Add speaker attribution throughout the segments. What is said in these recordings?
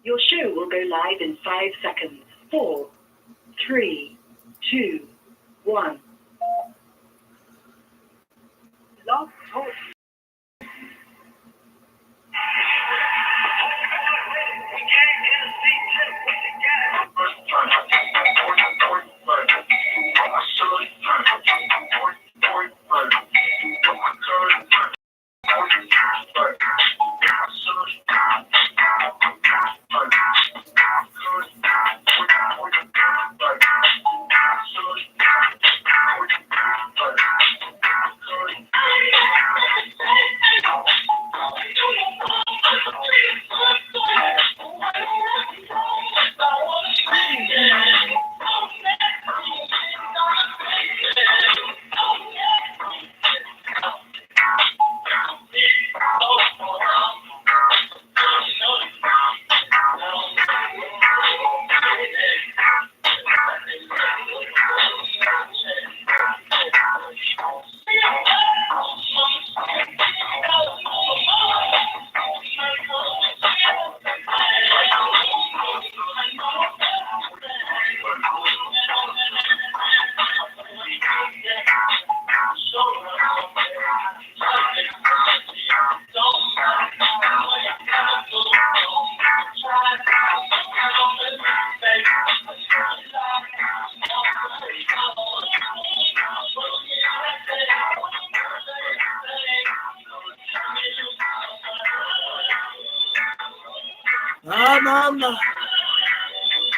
Speaker 1: Your show will go live in 5 seconds. 4, 3, 2, 1. Log Talk.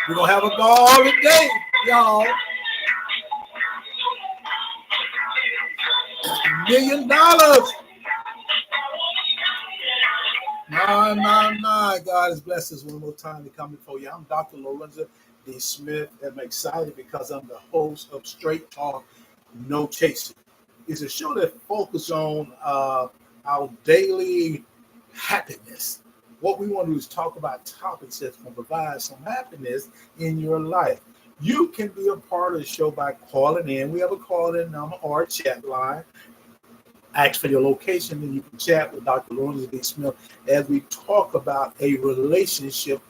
Speaker 2: We're going to have a ball today, y'all. $1 million. My. God has blessed us one more time to come before you. I'm Dr. Lorenzo D. Smith. I'm excited because I'm the host of Straight Talk, No Chasing. It's a show that focuses on our daily happiness. What we want to do is talk about topics that's going to provide some happiness in your life. You can be a part of the show by calling in. We have a call-in number or a chat line. Ask for your location, and you can chat with Dr. Lorenzo D. Smith as we talk about a relationship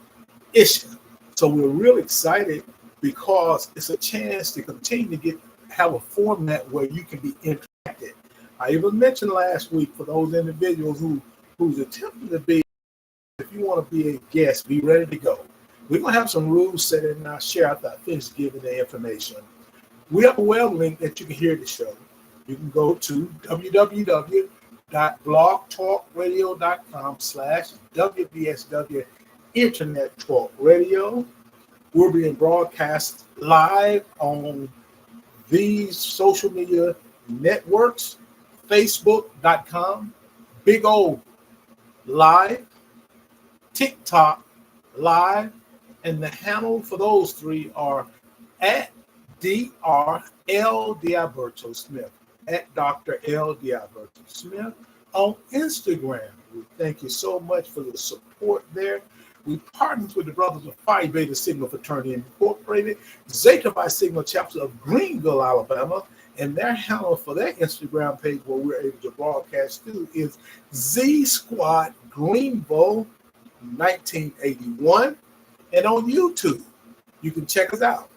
Speaker 2: issue. So we're really excited because it's a chance to continue to have a format where you can be interactive. I even mentioned last week for those individuals who's attempting to be, if you want to be a guest, be ready to go. We're going to have some rules set in, and I'll share after I finish giving the information. We have a web link that you can hear the show. You can go to www.blogtalkradio.com/WVSW Internet Talk Radio. We're being broadcast live on these social media networks, Facebook.com, Big O Live, TikTok Live, and the handle for those three are at Dr. L. Dialberto Smith, at Dr. L. Dialberto Smith on Instagram. We thank you so much for the support there. We partnered with the Brothers of Phi Beta Signal Fraternity Incorporated, Zeta Phi Signal chapter of Greenville, Alabama, and their handle for their Instagram page where we're able to broadcast to is Z Squad Greenville 1981. And on YouTube, you can check us out.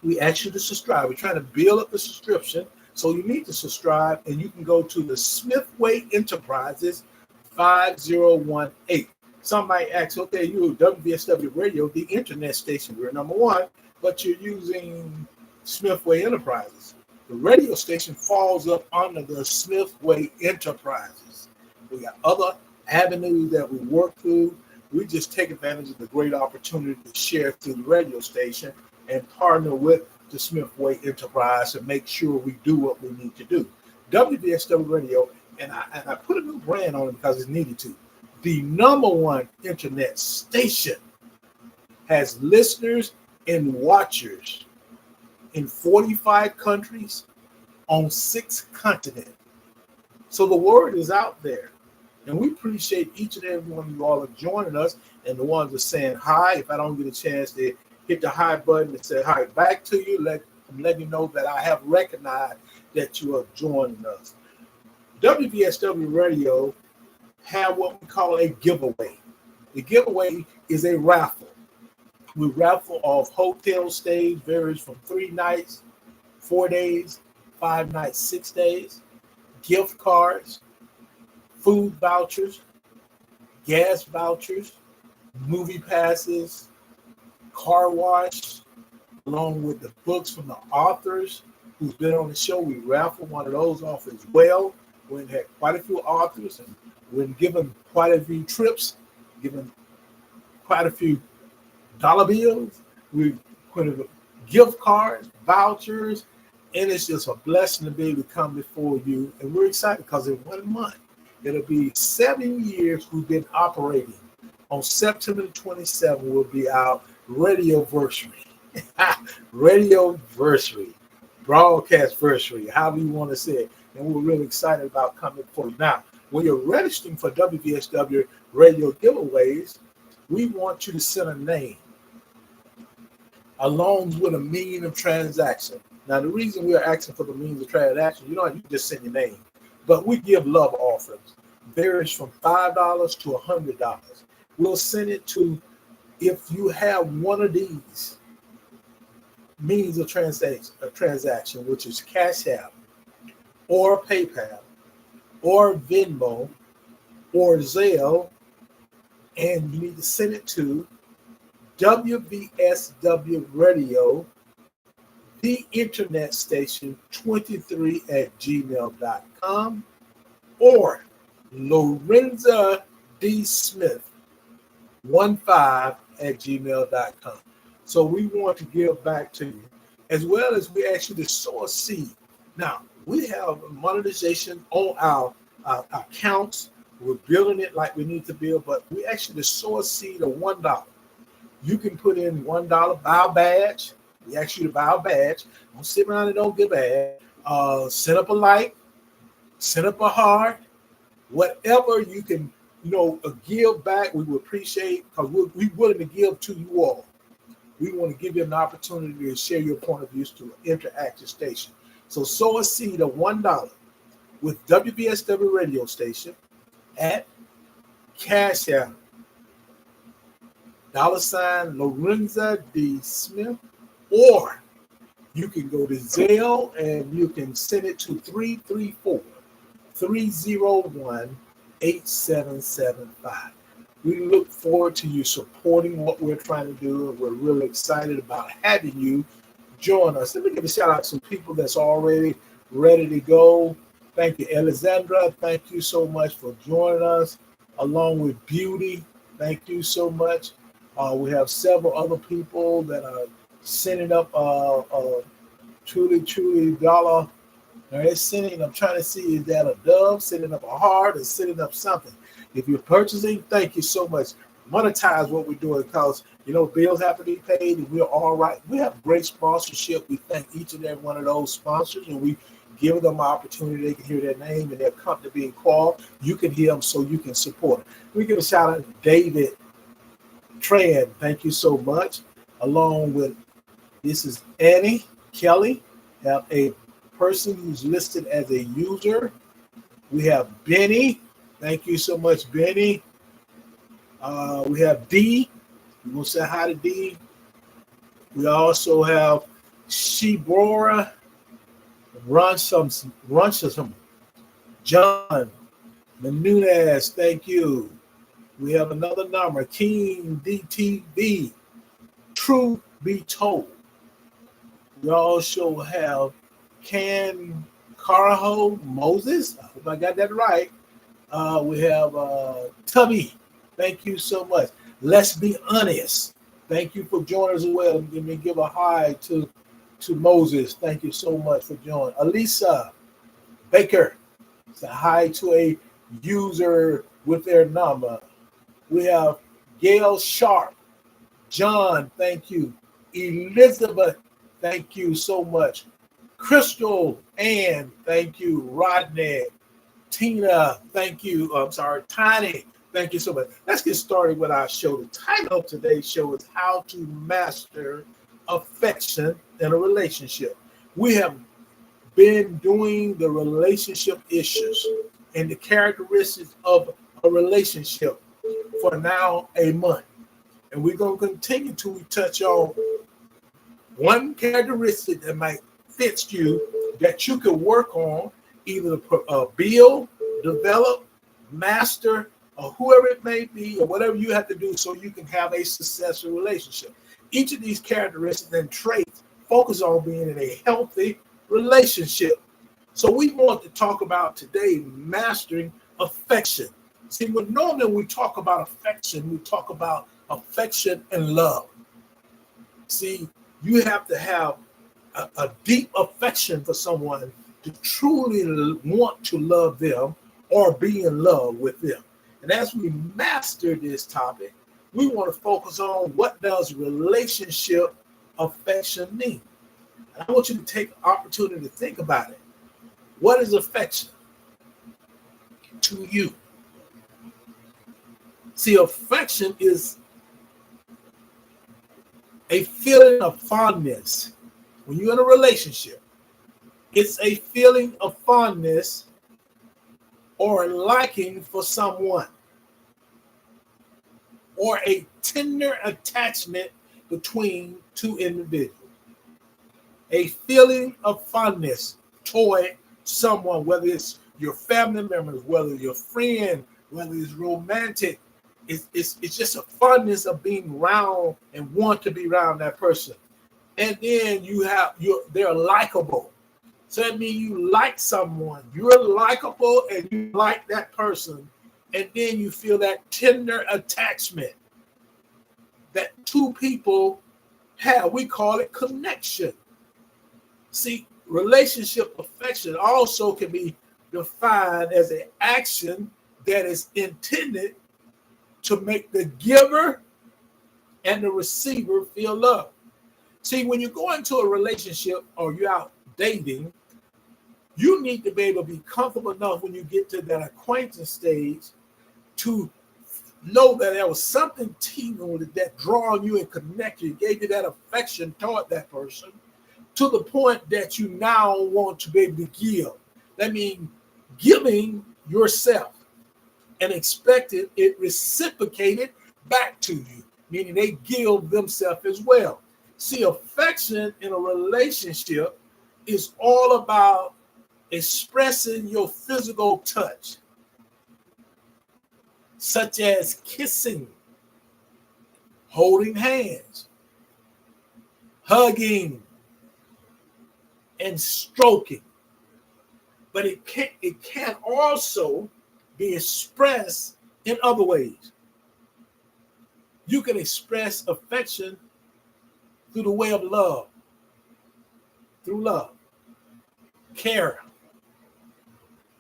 Speaker 2: We ask you to subscribe. We're trying to build up the subscription, so you need to subscribe, and you can go to the Smithway Enterprises 5018. Some might ask, okay, you WVSW Radio, the internet station, we're number one, but you're using Smithway Enterprises. The radio station falls up under the Smithway Enterprises. We got other avenues that we work through. We just take advantage of the great opportunity to share through the radio station and partner with the Smithway Enterprise and make sure we do what we need to do. WVSW Radio, and I put a new brand on it because it's needed to. The number one internet station has listeners and watchers in 45 countries on 6 continents. So the word is out there. And we appreciate each and every one of you all are joining us, and the ones that are saying hi. If I don't get a chance to hit the hi button and say hi back to you, I'm letting you know that I have recognized that you are joining us. WVSW Radio have what we call a giveaway. The giveaway is a raffle. We raffle off hotel stays, varies from 3 nights, 4 days, 5 nights, 6 days, gift cards, food vouchers, gas vouchers, movie passes, car wash, along with the books from the authors who's been on the show. We raffle one of those off as well. We've had quite a few authors, and we've given quite a few trips, given quite a few dollar bills. We've put gift cards, vouchers, and it's just a blessing to be able to come before you. And we're excited because in 1 month, it'll be 7 years we've been operating. On September the 27th will be our radioversary. Radioversary, broadcastversary, however you want to say it. And we're really excited about coming for you. Now, when you're registering for WVSW Radio giveaways, we want you to send a name along with a means of transaction. Now, the reason we are asking for the means of transaction, you can just send your name. But we give love offerings. Varies from $5 to $100. We'll send it to, if you have one of these means of transaction, which is Cash App, or PayPal, or Venmo, or Zelle, and you need to send it to WVSW Radio, the internet station 23 at gmail.com, or Lorenza D. Smith 15 at gmail.com. So we want to give back to you, as well as we ask you to sow a seed. Now, we have monetization on our accounts. We're building it like we need to build, but we ask you to sow a seed of $1. You can put in $1, buy a badge. We ask you to buy a badge. Don't sit around and don't give a badge. Set up a like, set up a heart, whatever you can, give back. We would appreciate, because we're willing to give to you all. We want to give you an opportunity to share your point of views to an interactive station. So sow a seed of $1 with WVSW radio station at Cash App, $ Lorenza D. Smith, or you can go to Zelle and you can send it to 334-301-8775. We look forward to you supporting what we're trying to do, and we're really excited about having you join us. Let me give a shout out to some people that's already ready to go. Thank you, Alexandra. Thank you so much for joining us, along with Beauty. Thank you so much. We have several other people that are sending up truly dollar. They're sending. I'm trying to see, is that a dove sending up a heart or sending up something? If you're purchasing, thank you so much. Monetize what we're doing, because bills have to be paid, and we're all right. We have great sponsorship. We thank each and every one of those sponsors, and we give them an opportunity. They can hear their name and their company being called. You can hear them, so you can support them. We give a shout out to David Tran. Thank you so much. Along with, this is Annie Kelly. Have a person who's listed as a user. We have Benny. Thank you so much, Benny. We have D. We want to say hi to D. We also have Shibora Runsham, John Menunez. Thank you. We have another number, King DTV. Truth be told. We also have Can Carajo Moses. I hope I got that right. We have Tubby. Thank you so much. Let's be honest. Thank you for joining us as well. Let me give a hi to Moses. Thank you so much for joining. Alisa Baker. Say hi to a user with their number. We have Gail Sharp. John, thank you. Elizabeth, thank you so much. Crystal Ann, thank you. Rodney, Tina, thank you. Tiny, thank you so much. Let's get started with our show. The title of today's show is How to Master Affection in a Relationship. We have been doing the relationship issues and the characteristics of a relationship for now a month. And we're going to continue till we touch on one characteristic that might fit you that you can work on, either build, develop, master, or whoever it may be, or whatever you have to do so you can have a successful relationship. Each of these characteristics and traits focus on being in a healthy relationship. So we want to talk about today mastering affection. See, when normally we talk about affection, we talk about affection and love. See, you have to have a deep affection for someone to truly want to love them or be in love with them. And as we master this topic, we want to focus on what does relationship affection mean. And I want you to take the opportunity to think about it. What is affection to you? See, affection is a feeling of fondness. When you're in a relationship, it's a feeling of fondness or a liking for someone, or a tender attachment between two individuals. A feeling of fondness toward someone, whether it's your family members, whether your friend, whether it's romantic. It's just a fondness of being around and want to be around that person. And then they're likable. So that means you like someone, you're likable and you like that person. And then you feel that tender attachment that two people have. We call it connection. See, relationship affection also can be defined as an action that is intended to make the giver and the receiver feel love. See, when you go into a relationship or you're out dating, you need to be able to be comfortable enough when you get to that acquaintance stage to know that there was something tingling that drawing you and connected you, gave you that affection toward that person to the point that you now want to be able to give. That means giving yourself and expecting it reciprocated back to you, meaning they give themselves as well. See, affection in a relationship is all about expressing your physical touch, such as kissing, holding hands, hugging, and stroking. But it can also be expressed in other ways. You can express affection through the way of love, through love, care,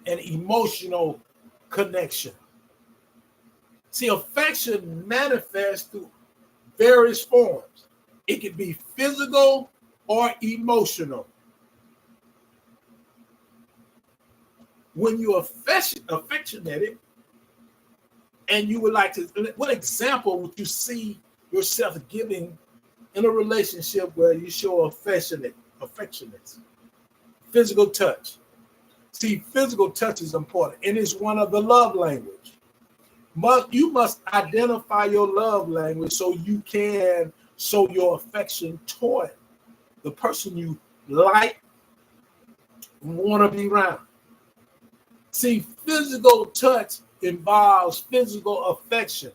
Speaker 2: and emotional connection. See, affection manifests through various forms. It can be physical or emotional. When you're affectionate and you would like to, what example would you see yourself giving in a relationship where you show affectionate, physical touch? See, physical touch is important, and it's one of the love language. You must identify your love language so you can show your affection toward the person you like and want to be around. See, physical touch involves physical affection,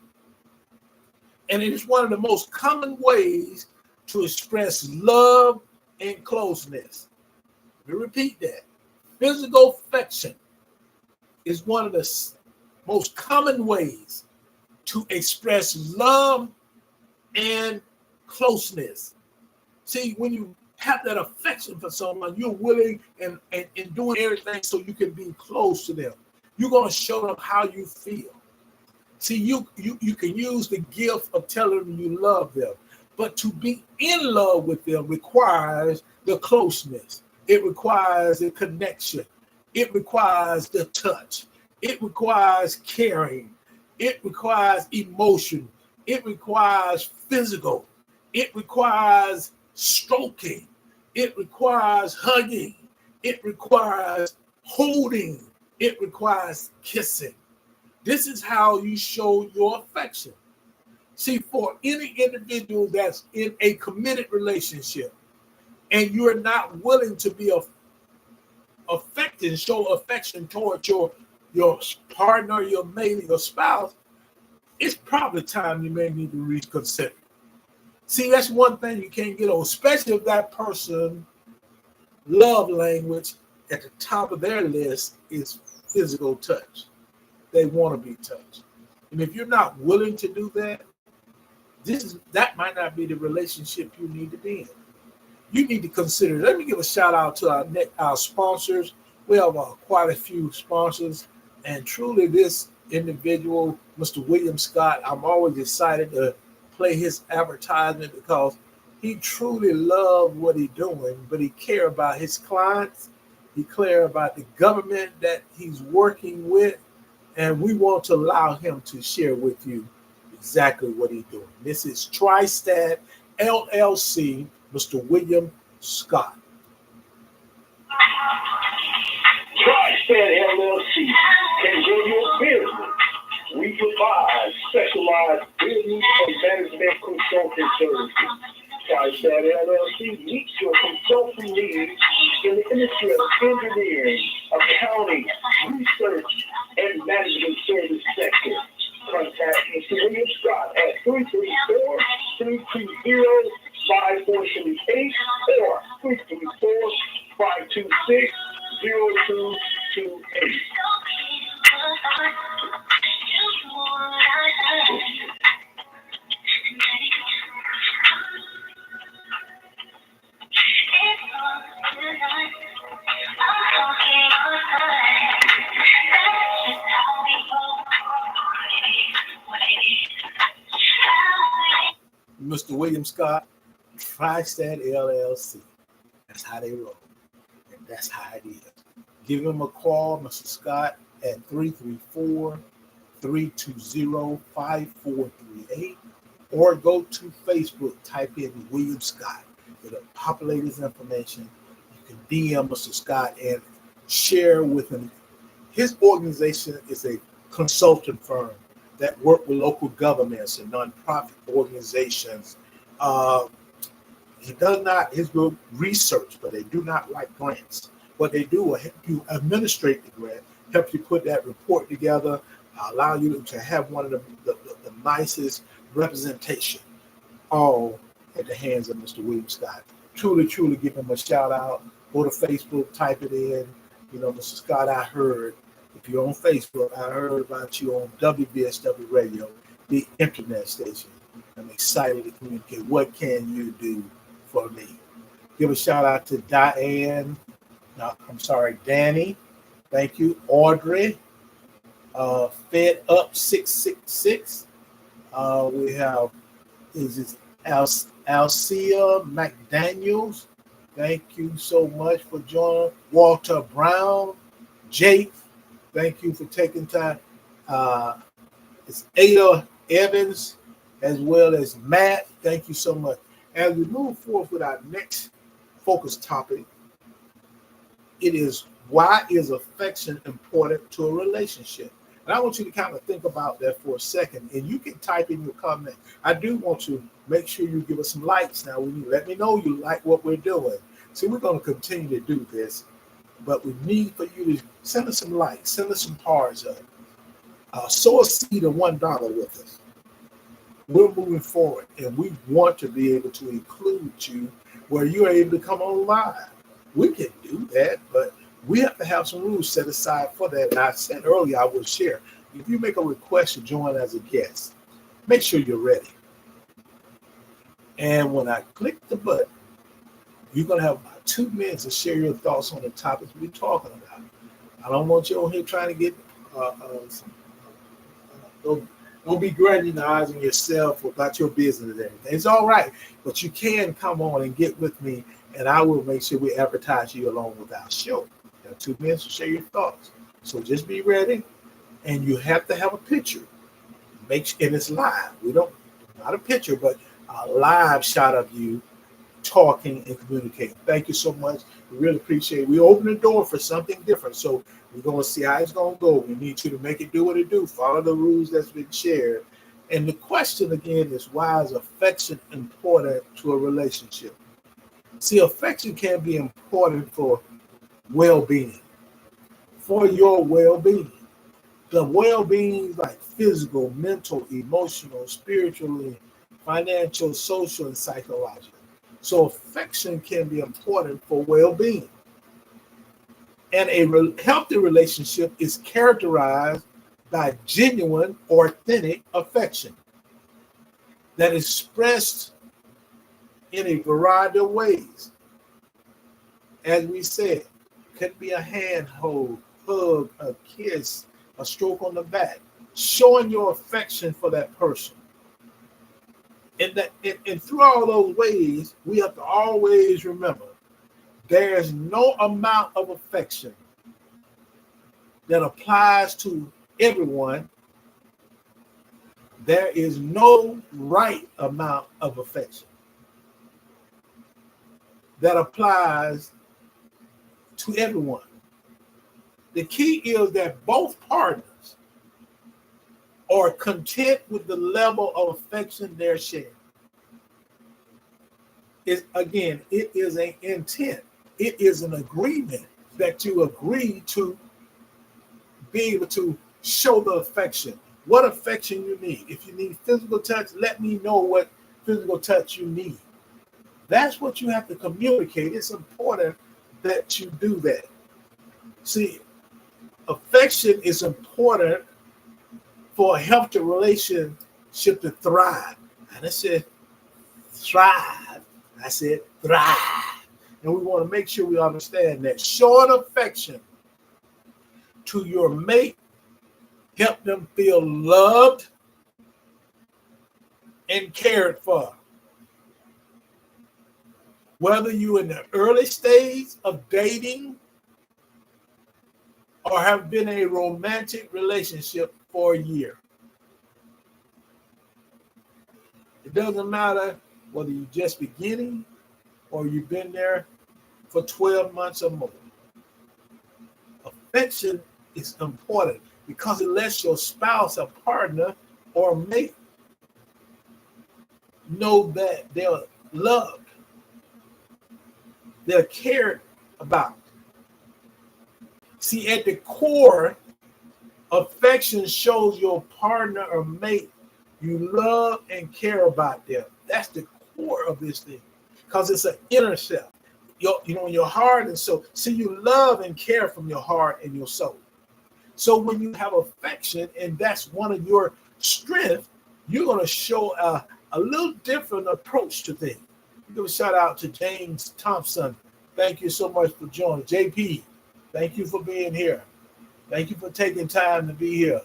Speaker 2: and it is one of the most common ways to express love and closeness. Let me repeat that. Physical affection is one of the most common ways to express love and closeness. See, when you have that affection for someone, you're willing and doing everything so you can be close to them. You're going to show them how you feel. See, you can use the gift of telling them you love them, but to be in love with them requires the closeness. It requires a connection. It requires the touch. It requires caring. It requires emotion. It requires physical. It requires stroking. It requires hugging. It requires holding. It requires kissing. This is how you show your affection. See, for any individual that's in a committed relationship and you're not willing to be affected, show affection towards your partner, your mate, your spouse, it's probably time you may need to reconsider. See, that's one thing you can't get on, especially if that person love language at the top of their list is physical touch. They want to be touched. And if you're not willing to do that, that might not be the relationship you need to be in. You need to consider. Let me give a shout out to our sponsors. We have quite a few sponsors, and truly this individual, Mr. William Scott, I'm always excited to play his advertisement because he truly loves what he's doing, but he cares about his clients. He cares about the government that he's working with, and we want to allow him to share with you exactly what he's doing. This is TriStat LLC, Mr. William Scott.
Speaker 3: TriStat LLC can grow your business. We provide specialized business and management consulting services. TriStat LLC meets your consulting needs in the industry of engineering, accounting, research, and management service sector. Contact Mr. William Scott at 334-320-5478 or 334-526-0228.
Speaker 2: Mr. William Scott, TriStat LLC. That's how they roll. And that's how it is. Give him a call, Mr. Scott, at 334-320-5438, or go to Facebook, type in William Scott. It'll populate his information. You can DM Mr. Scott and share with him. His organization is a consulting firm that work with local governments and nonprofit organizations. He does not, his group research, but they do not write grants. What they do is help you administrate the grant, help you put that report together, allow you to have one of the nicest representation, all at the hands of Mr. William Scott. Truly, truly give him a shout out. Go to Facebook, type it in. You know, Mr. Scott, I heard, if you're on Facebook, I heard about you on WVSW Radio, the internet station. I'm excited to communicate. What can you do for me? Give a shout out to Danny. Thank you. Audrey, Fed Up 666. We have Alcia McDaniels. Thank you so much for joining. Walter Brown, Jake. Thank you for taking time. It's Ada Evans as well as Matt. Thank you so much. As we move forward with our next focus topic, it is, why is affection important to a relationship? And I want you to kind of think about that for a second, and you can type in your comment. I do want to make sure you give us some likes now. Let me know you like what we're doing. See, we're going to continue to do this, but we need for you to send us some likes, send us some hearts up. Sow a seed of $1 with us. We're moving forward, and we want to be able to include you where you are able to come on live. We can do that, but we have to have some rules set aside for that. And I said earlier, I will share. If you make a request to join as a guest, make sure you're ready. And when I click the button, you're going to have about 2 minutes to share your thoughts on the topics we're talking about. I don't want you on here trying to get don't be granularizing yourself about your business and everything. It's all right, but you can come on and get with me, and I will make sure we advertise you along with our show. You have 2 minutes to share your thoughts. So just be ready, and you have to have a picture. And it's live. Not a picture, but a live shot of you talking and communicating. Thank you so much. We really appreciate it. We open the door for something different. So we're going to see how it's going to go. We need you to make it do what it do. Follow the rules that's been shared. And the question again is, why is affection important to a relationship? See, affection can be important for well-being, for your well-being. The well-being like physical, mental, emotional, spiritually, financial, social, and psychological. So affection can be important for well-being. And a healthy relationship is characterized by genuine, authentic affection that is expressed in a variety of ways. As we said, could be a handhold, hug, a kiss, a stroke on the back, showing your affection for that person. And through all those ways, we have to always remember there's no amount of affection that applies to everyone. There is no right amount of affection that applies to everyone. The key is that both partners are content with the level of affection they're sharing. It is an intent. It is an agreement that you agree to be able to show the affection. What affection you need. If you need physical touch, let me know what physical touch you need. That's what you have to communicate. It's important that you do that. See, affection is important for a healthy relationship to thrive. And I said thrive. I said thrive. And we want to make sure we understand that showing affection to your mate help them feel loved and cared for. Whether you're in the early stage of dating or have been in a romantic relationship for a year. It doesn't matter whether you're just beginning or you've been there for 12 months or more. Affection is important because it lets your spouse or partner or mate know that they're loved, they're cared about. See, at the core, affection shows your partner or mate you love and care about them. That's the core of this thing, because it's an inner self. Your heart and soul. See, you love and care from your heart and your soul. So when you have affection, and that's one of your strengths, you're going to show a little different approach to things. Give a shout out to James Thompson. Thank you so much for joining. JP, thank you for being here. Thank you for taking time to be here.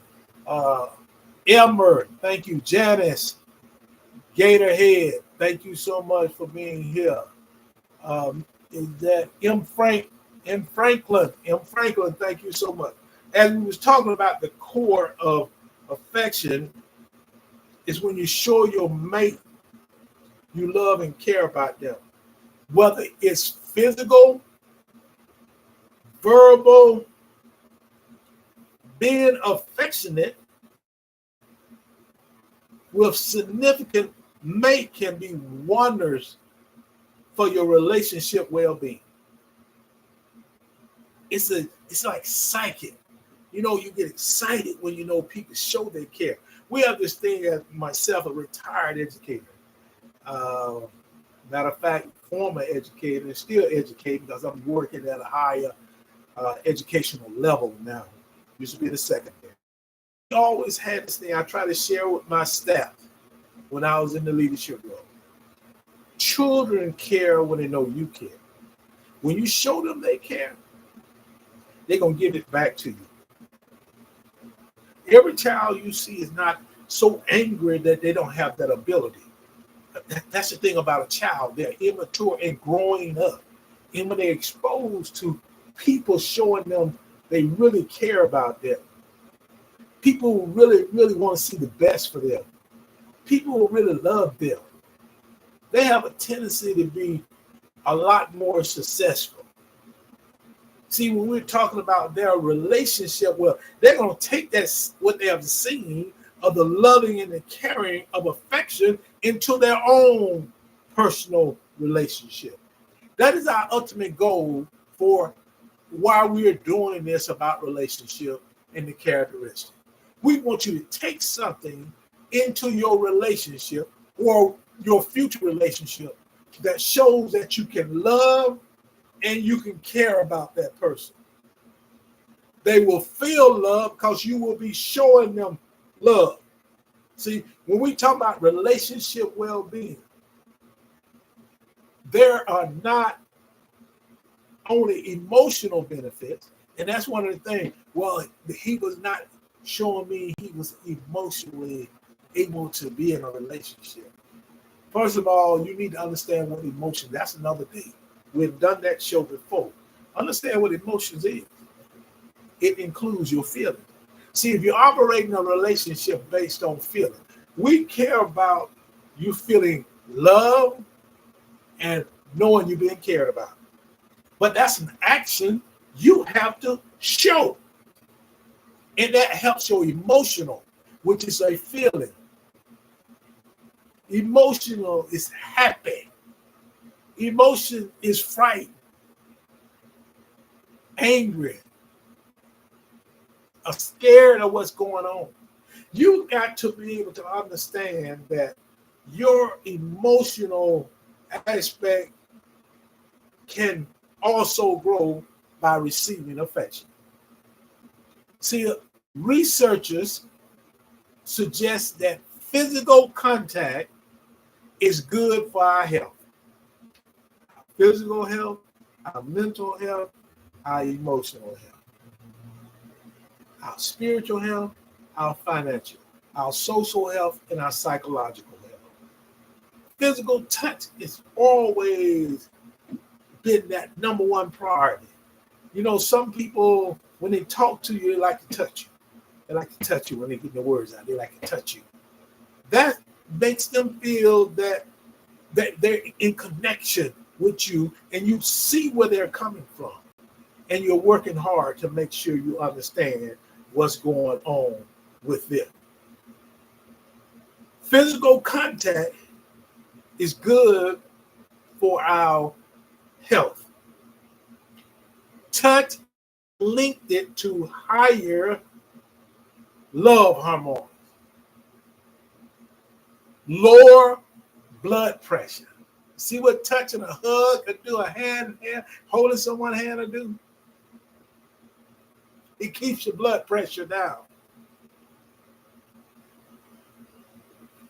Speaker 2: Elmer, thank you. Janice, Gatorhead, thank you so much for being here. Is that M. Franklin, thank you so much. As we was talking about the core of affection is when you show your mate you love and care about them. Whether it's physical, verbal, being affectionate with significant mate can be wonders for your relationship well-being. It's like psychic. You get excited when people show their care. We have this thing as myself, a retired educator. Matter of fact, former educator and still educating because I'm working at a higher educational level now. Used to be the secondary. We always had this thing I try to share with my staff when I was in the leadership role. Children care when they know you care. When you show them they care, they're going to give it back to you. Every child you see is not so angry that they don't have that ability. That's the thing about a child. They're immature and growing up. And when they're exposed to people showing them they really care about them, people who really, really want to see the best for them, people who really love them, they have a tendency to be a lot more successful. See, when we're talking about their relationship, well, they're going to take that, what they have seen of the loving and the caring of affection into their own personal relationship. That is our ultimate goal for why we are doing this about relationship and the characteristics. We want you to take something into your relationship or your future relationship that shows that you can love and you can care about that person. They will feel love because you will be showing them love. See, when we talk about relationship well-being, there are not only emotional benefits, and that's one of the things. Well, he was not showing me he was emotionally able to be in a relationship. First of all, you need to understand what emotion. That's another thing. We've done that show before. Understand what emotions is. It includes your feelings. See, if you're operating a relationship based on feeling, we care about you feeling love and knowing you're being cared about. But that's an action you have to show. And that helps your emotional, which is a feeling. Emotional is happy. Emotion is frightened, angry, or scared of what's going on. You got to be able to understand that your emotional aspect can also grow by receiving affection. See, researchers suggest that physical contact is good for our health. Our physical health, our mental health, our emotional health, our spiritual health, our financial, our social health, and our psychological health. Physical touch is always been that number one priority. You know, some people, when they talk to you, they like to touch you. They like to touch you when they get the words out. They like to touch you. That makes them feel that they're in connection with you and you see where they're coming from. And you're working hard to make sure you understand what's going on with them. Physical contact is good for our health. Touch linked it to higher love hormones, lower blood pressure. See what touching a hug can do, a hand, holding someone's hand will do? It keeps your blood pressure down.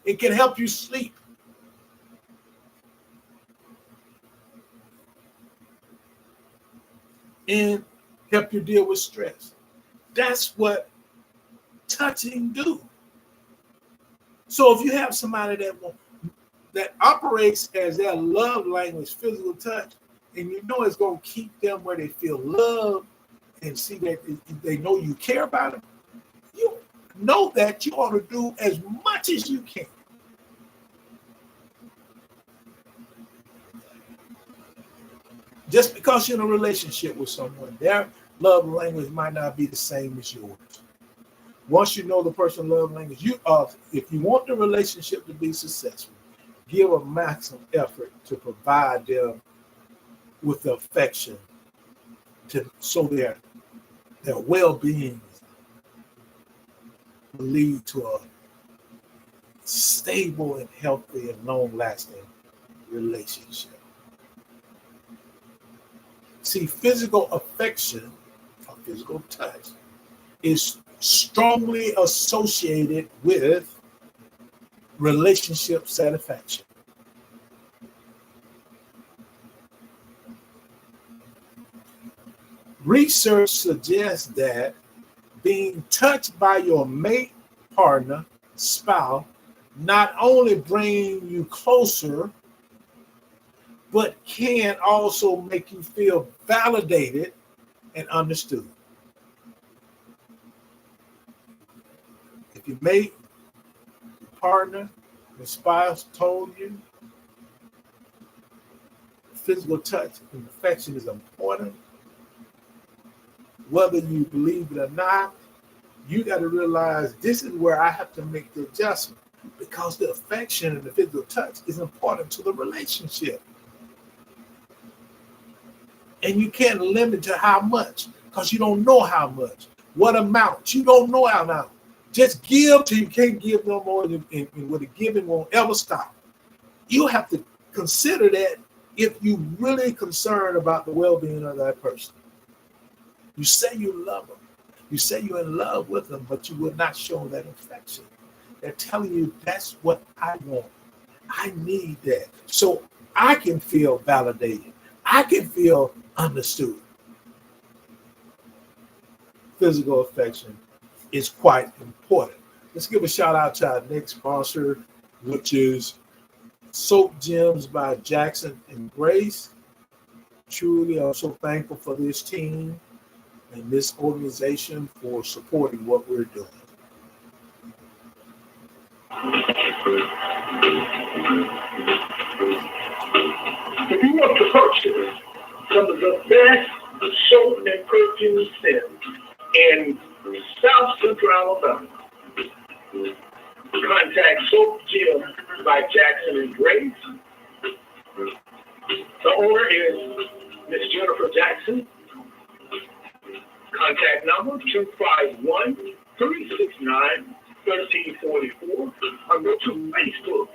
Speaker 2: It can help you sleep. And help you deal with stress. That's what touching do. So if you have somebody that operates as their love language, physical touch, and you know it's going to keep them where they feel love and see that they know you care about them, you know that you ought to do as much as you can. Just because you're in a relationship with someone, their love language might not be the same as yours. Once you know the person's love language, if you want the relationship to be successful, give a maximum effort to provide them with the affection so their well-being will lead to a stable and healthy and long-lasting relationship. See, physical affection, or physical touch, is strongly associated with relationship satisfaction. Research suggests that being touched by your mate, partner, spouse, not only bring you closer, but can also make you feel validated and understood. If your mate, your partner, your spouse told you physical touch and affection is important. Whether you believe it or not, you got to realize this is where I have to make the adjustment, because the affection and the physical touch is important to the relationship. And you can't limit to how much, because you don't know how much. What amount? You don't know how now. Just give till you can't give no more, and with the giving won't ever stop. You have to consider that if you're really concerned about the well-being of that person. You say you love them. You say you're in love with them, but you will not show that affection. They're telling you that's what I want. I need that. So I can feel validated. I can feel understood. Physical affection is quite important. Let's give a shout out to our next sponsor, which is Soap Gems by Jackson and Grace. Truly, I'm so thankful for this team and this organization for supporting what we're doing.
Speaker 3: If you want to purchase some of the best soap and perfume scents in South Central Alabama, contact Soap Gym by Jackson and Grace. The owner is Miss Jennifer Jackson. Contact number 251-369-1344. Or go to Facebook.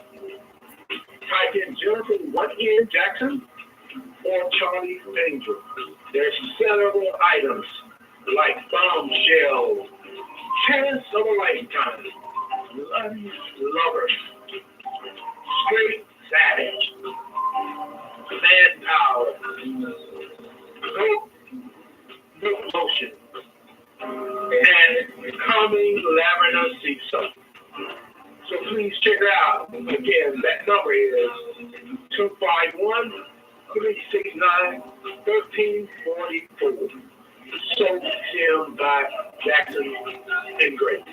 Speaker 3: Type in Jennifer 1N Jackson or Charlie Angel. There's several items like bombshell, chance of a lifetime, Lunch Lover, Straight Savage, Manpower, Milk Lotion, and Calming Lavender Sea Soap. So please check it out. Again, that number is 251-369-1344. Soap Gym by Jackson and Grace.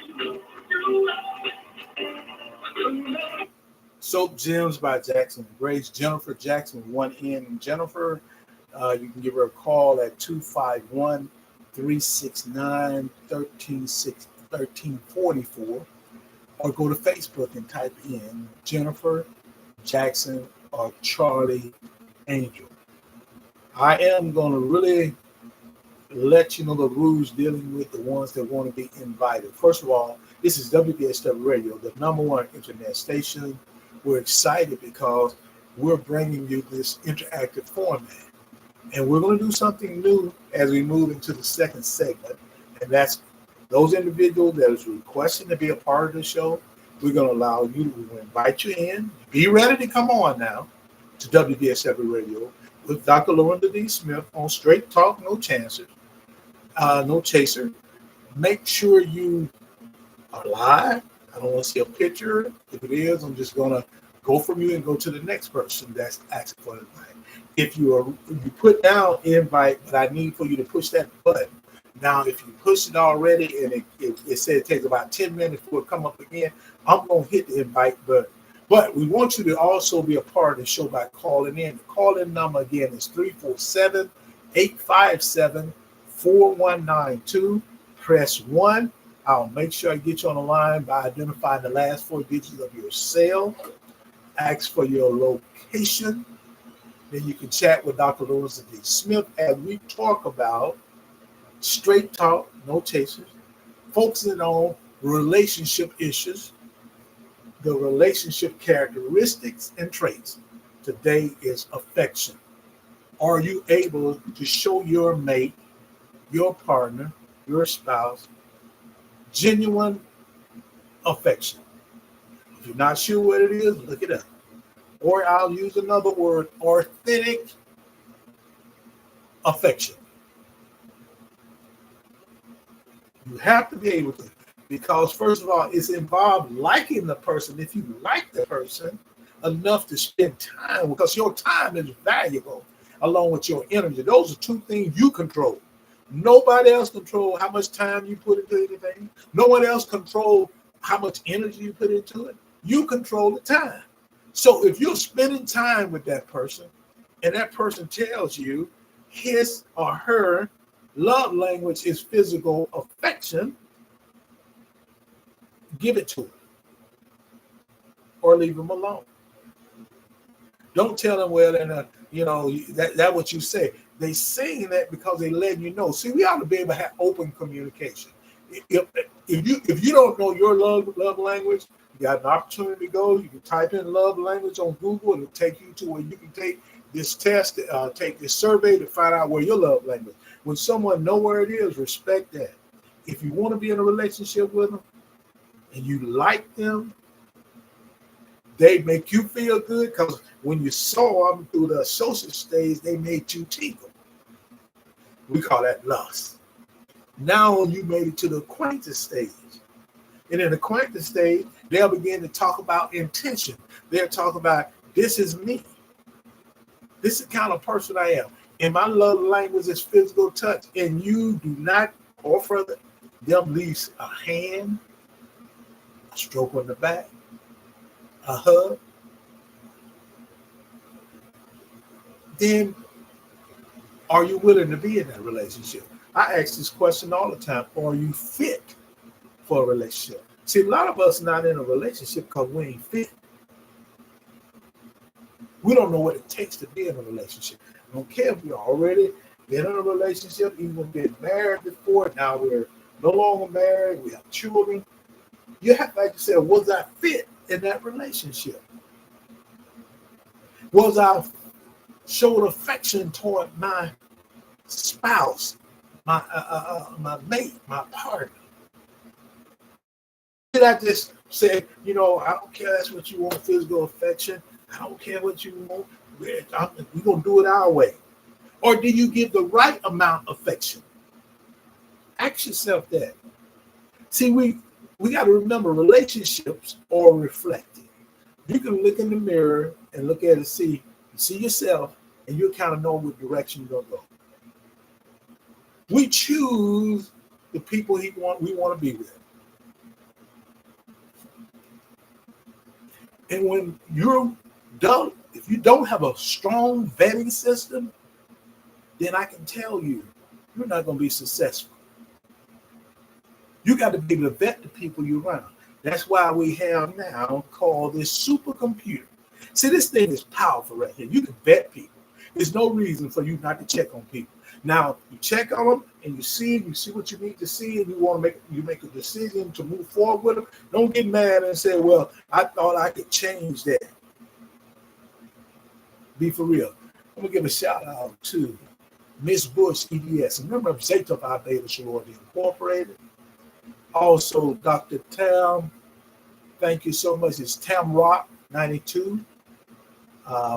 Speaker 2: Soap Gems by Jackson and Grace. Jennifer Jackson, 1N. Jennifer, you can give her a call at 251-369-1344. Or go to Facebook and type in Jennifer Jackson or Charlie Angel. I am going to really let you know the rules dealing with the ones that want to be invited. First of all, this is WVSW Radio, the #1 internet station. We're excited because we're bringing you this interactive format. And we're going to do something new as we move into the second segment, and that's those individuals that is requesting to be a part of the show. We're going to allow you to invite you in. Be ready to come on now to WVSW Radio with Dr. Lorinda D. Smith on Straight Talk, No Chaser. Make sure you are live. I don't want to see a picture. If it is, I'm just going to go from you and go to the next person that's asking for an invite. If you put down invite, but I need for you to push that button. Now, if you push it already and it said it takes about 10 minutes for it to come up again, I'm going to hit the invite button. But we want you to also be a part of the show by calling in. The call-in number, again, is 347-857-4192. Press 1. I'll make sure I get you on the line by identifying the last 4 digits of your cell. Ask for your location. Then you can chat with Dr. Lorinda D. Smith as we talk about straight talk, no chasers, focusing on relationship issues, the relationship characteristics and traits. Today is affection. Are you able to show your mate, your partner, your spouse, genuine affection? If you're not sure what it is, look it up. Or I'll use another word, authentic affection. You have to be able to, because first of all, it's involved liking the person. If you like the person enough to spend time, because your time is valuable along with your energy. Those are 2 things you control. Nobody else controls how much time you put into anything. No one else controls how much energy you put into it. You control the time. So if you're spending time with that person, and that person tells you his or her love language is physical affection, give it to them or leave them alone. Don't tell them, well, and that what you say. They saying that because they letting you know. See, we ought to be able to have open communication. If you don't know your love language, you got an opportunity to go. You can type in love language on Google, and it'll take you to where you can take this test, take this survey to find out where your love language. When someone know where it is, respect that. If you want to be in a relationship with them and you like them, they make you feel good because when you saw them through the social stage, they made you tingle. We call that lust. Now you made it to the acquaintance stage. And in the acquaintance stage, they'll begin to talk about intention. They'll talk about, this is me. This is the kind of person I am. And my love language is physical touch. And you do not offer them least a hand, a stroke on the back, a hug. Then are you willing to be in that relationship? I ask this question all the time. Are you fit for a relationship? See, a lot of us not in a relationship because we ain't fit. We don't know what it takes to be in a relationship. I don't care if we're already been in a relationship, even been married before. Now we're no longer married. We have children. You have to say, was I fit in that relationship? Was I showed affection toward my spouse, my mate, my partner? Did I just say, I don't care, that's what you want, physical affection. I don't care what you want. We're going to do it our way. Or do you give the right amount of affection? Ask yourself that. See, we got to remember relationships are reflective. You can look in the mirror and look at it, see yourself, and you kind of know what direction you're going to go. We choose the people we want to be with. And when if you don't have a strong vetting system, then I can tell you, you're not going to be successful. You got to be able to vet the people you're around. That's why we have now called this supercomputer. See, this thing is powerful right here. You can vet people. There's no reason for you not to check on people. Now, you check on them and you see what you need to see, and you make a decision to move forward with them. Don't get mad and say, well, I thought I could change that. Be for real. I'm going to give a shout out to Miss Bush, EDS, a member of Zeta Phi Beta Sorority Incorporated. Also, Dr. Tam, thank you so much. It's Tam Rock 92.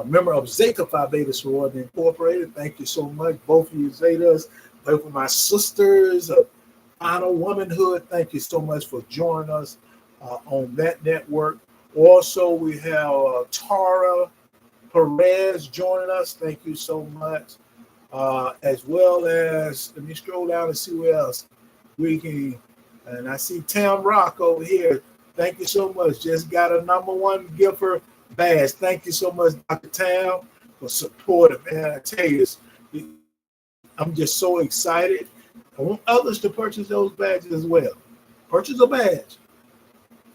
Speaker 2: Member of Zeta Phi Beta Sorority Incorporated. Thank you so much. Both of you Zetas, both of my sisters of Final Womanhood. Thank you so much for joining us on that network. Also, we have Tara Perez joining us. Thank you so much. As well as, let me scroll down and see who else we can. And I see Tam Rock over here. Thank you so much. Just got a #1 giver badge. Thank you so much, Dr. Tam, for supporting, man. I tell you, I'm just so excited. I want others to purchase those badges as well. Purchase a badge.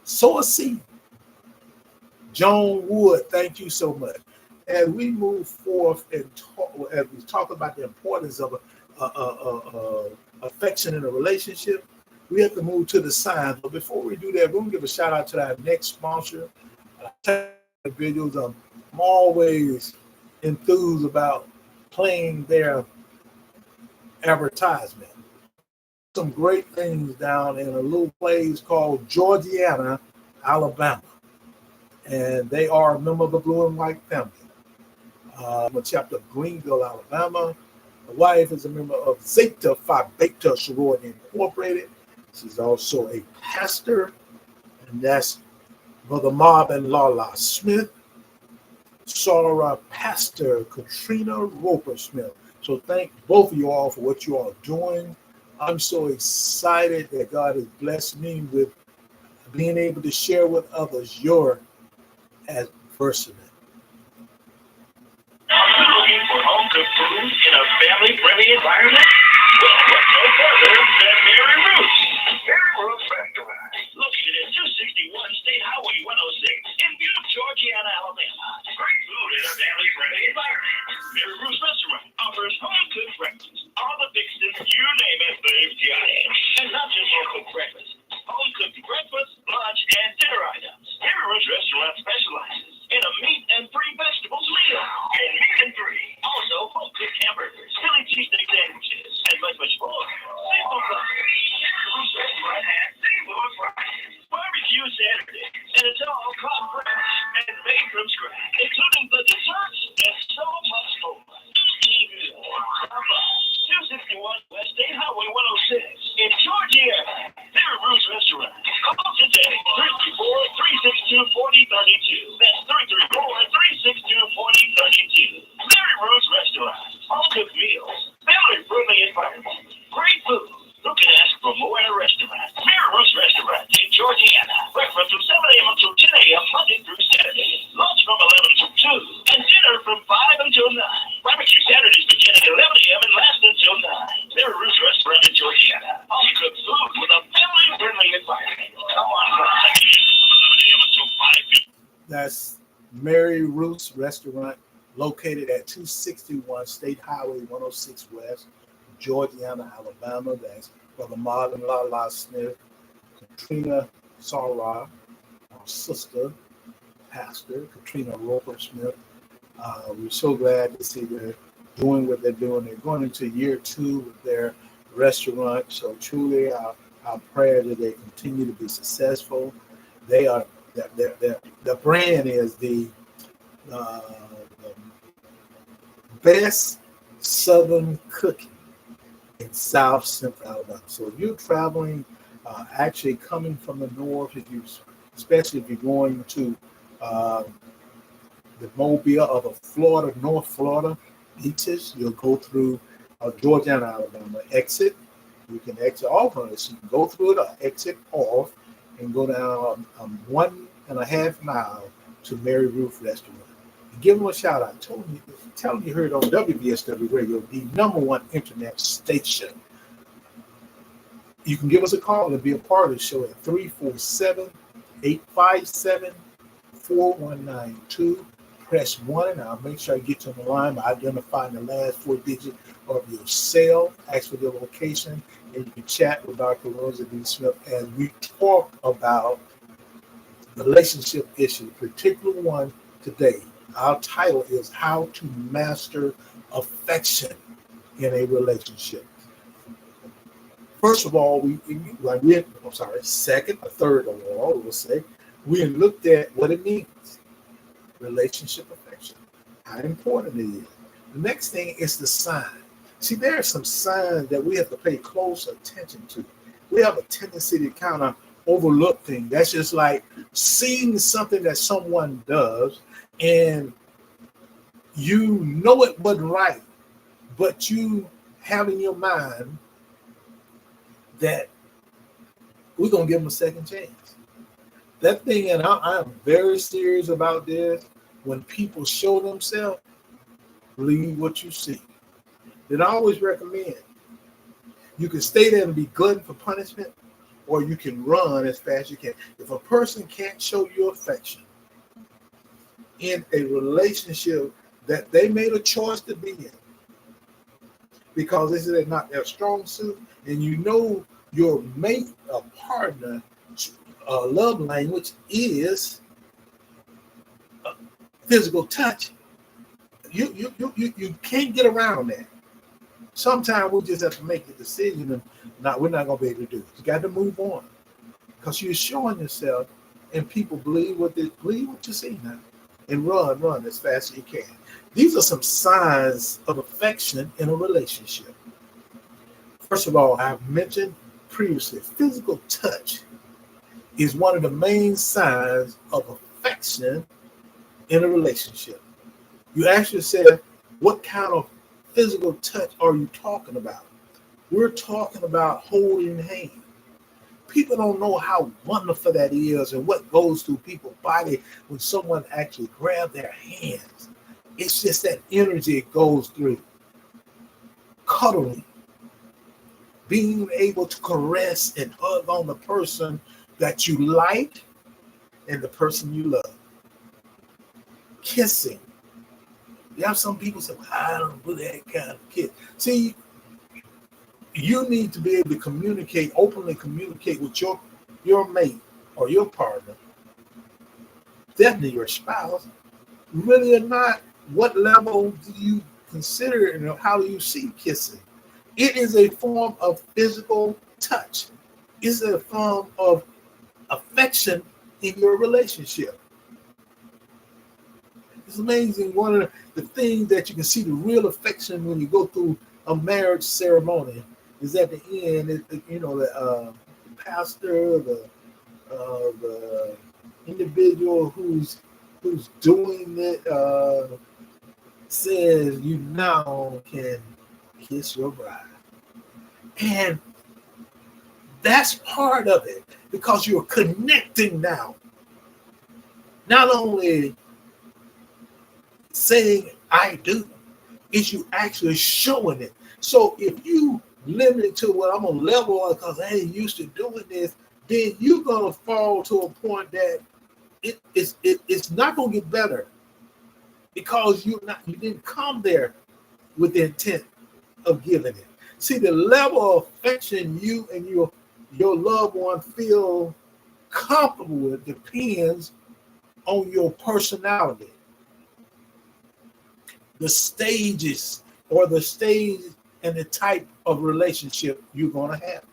Speaker 2: Sow a seed. Joan Wood, thank you so much. As we move forth and as we talk about the importance of affection in a relationship, we have to move to the signs. But before we do that, we're going to give a shout out to our next sponsor. Videos. I'm always enthused about playing their advertisement. Some great things down in a little place called Georgiana, Alabama. And they are a member of the Blue and White family. A chapter of Greenville, Alabama. The wife is a member of Zeta Phi Beta Sorority Incorporated. She's also a pastor, and that's Brother Marvin Lala Smith, Sorora Pastor Katrina Roper Smith. So thank both of you all for what you all are doing. I'm so excited that God has blessed me with being able to share with others your adversity.
Speaker 3: from 5 until 9. Barbecue Saturdays begin at 11 a.m. and last until 9. Mary Ruth's Restaurant in Georgiana. Home cooked food with a family-friendly environment. Come on, 11 a.m. until 5 p.m.
Speaker 2: That's Mary Ruth's Restaurant, located at 261 State Highway 106 West, Georgiana, Alabama. That's Brother Marlon Lala Smith, Katrina Sarah, our sister, Pastor Katrina Roper Smith. We're so glad to see they're doing what they're doing. They're going into year 2 with their restaurant. So truly, our prayer that they continue to be successful. They are the brand is the best Southern cooking in South Central Alabama. So if you're traveling, actually coming from the north, especially if you're going to the Mobile or the Florida, North Florida beaches, you'll go through Georgiana, Alabama exit. You can exit off on it. So you can go through it or exit off and go down 1.5 miles to Mary Ruth Restaurant. And give them a shout out. Tell them you heard on WVSW Radio, the #1 internet station. You can give us a call and be a part of the show at 347-857-4192. Press 1 and I'll make sure I get you on the line by identifying the last 4 digits of your cell. Ask for your location, and you can chat with Dr. Rosa D. Smith as we talk about relationship issues, particular one today. Our title is How to Master Affection in a Relationship. First of all, second or third of all, we'll say, we looked at what it means. Relationship affection, how important it is. The next thing is the sign. See, there are some signs that we have to pay close attention to. We have a tendency to kind of overlook things. That's just like seeing something that someone does and you know it wasn't right, but you have in your mind that we're going to give them a second chance. That thing, and I'm very serious about this, when people show themselves, believe what you see. Then I always recommend you can stay there and be glutton for punishment, or you can run as fast as you can. If a person can't show you affection in a relationship that they made a choice to be in, because this is not their strong suit, and you know your mate or partner love language is physical touch. You can't get around that. Sometimes we just have to make a decision, and we're not going to be able to do it. You got to move on, because you're showing yourself, and people believe what you see now, and run as fast as you can. These are some signs of affection in a relationship. First of all, I've mentioned previously, physical touch is one of the main signs of affection in a relationship. You ask yourself, what kind of physical touch are you talking about? We're talking about holding hands. People don't know how wonderful that is and what goes through people's body when someone actually grabs their hands. It's just that energy it goes through. Cuddling. Being able to caress and hug on the person that you like and the person you love. Kissing. You have some people say, I don't do that kind of kiss. See, you need to be able to communicate, openly communicate with your mate or your partner, definitely your spouse, really or not, what level do you consider it, and how do you see kissing? It is a form of physical touch. It's a form of affection in your relationship. It's amazing. One of the things that you can see the real affection when you go through a marriage ceremony is at the end. The pastor, the individual who's doing it says, "You now can kiss your bride," and that's part of it, because you're connecting now. Not only saying I do. It's you actually showing it. So if you limit it to, well, I'm gonna level up because I ain't used to doing this, then you're gonna fall to a point that it's not gonna get better because you didn't come there with the intent of giving it. See, the level of affection you and your loved one feel comfortable with depends on your personality, the stages or the stage and the type of relationship you're going to have.